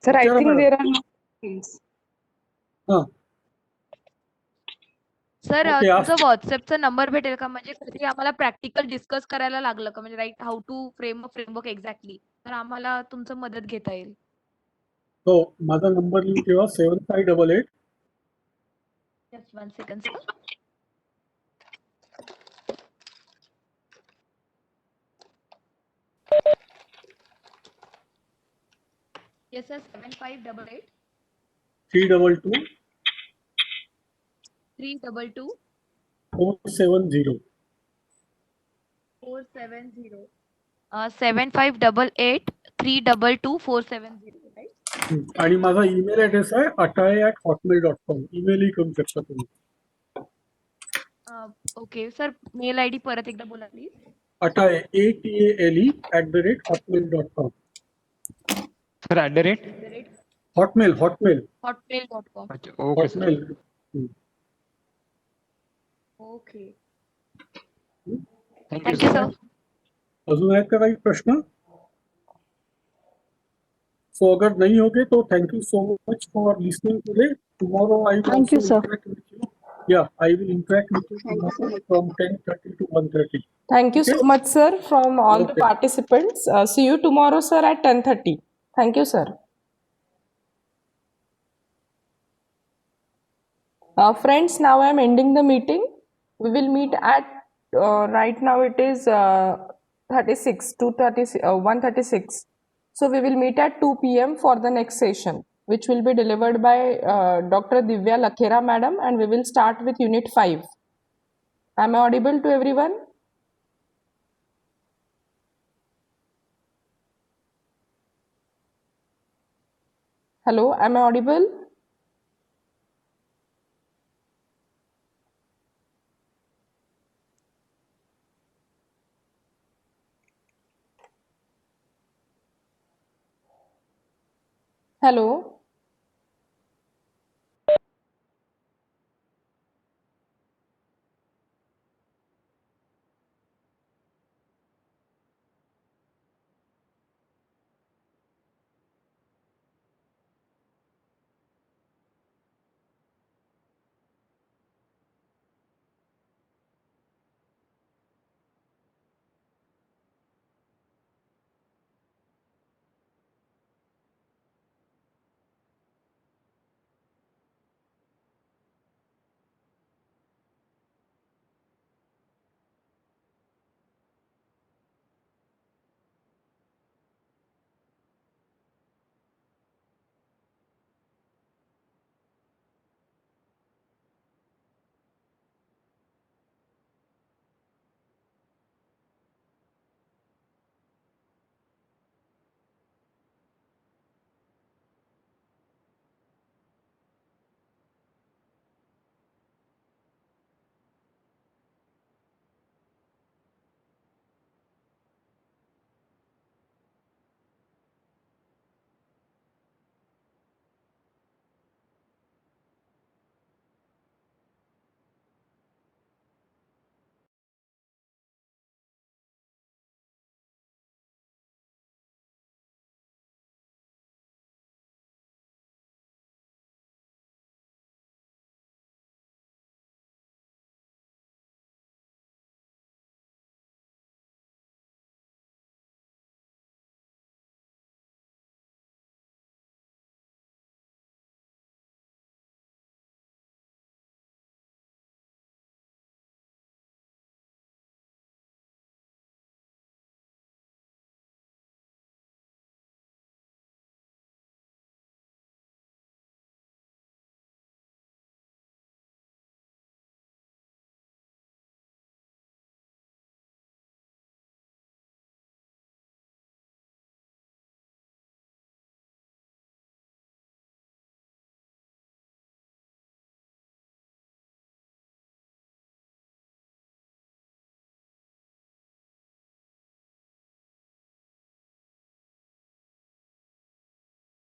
Sir, I विचारा think madam there are no questions. हाँ सर ओके तुमचा व्हॉट्सअपचा नंबर भेटेल का म्हणजे कधी आम्हाला प्रॅक्टिकल डिस्कस करायला लागलं का म्हणजे right how to frame a framework exactly तर आम्हाला तुमचं मदत घेता येईल. तो माझा नंबर लिहून ठेवा 7588 just 1 second sir. Yes sir 7588 322 322 470 470 7588 322 470 right. आणि माझा ईमेल ऍड्रेस आहे ataye@hotmail.com ईमेलही करू शकता तुम्ही. ओके सर मेल आयडी परत एकदा बोला please. ataye atale@hotmail.com sir @ Hotmail hotmail.com. अच्छा okay sir. Hotmail okay thank you thank you sir. Sir. अजून आहेत का काही प्रश्न? सो अगर नहीं होगे तो thank you so much for listening today. Tomorrow I will Thank you, also sir. interact with you. Yeah, I will interact with you tomorrow from 10:30 to 1:30. Thank you Okay. so much, sir, from all the Okay. participants. See you tomorrow, sir, at 10:30. Thank you, sir. Friends, now I am ending the meeting. We will meet at right now it is 36 1:36. So we will meet at 2 p.m. for the next session, which will be delivered by Dr. Divya Lakhera madam, and we will start with unit 5. Am I audible to everyone? Hello, am I audible? Hello.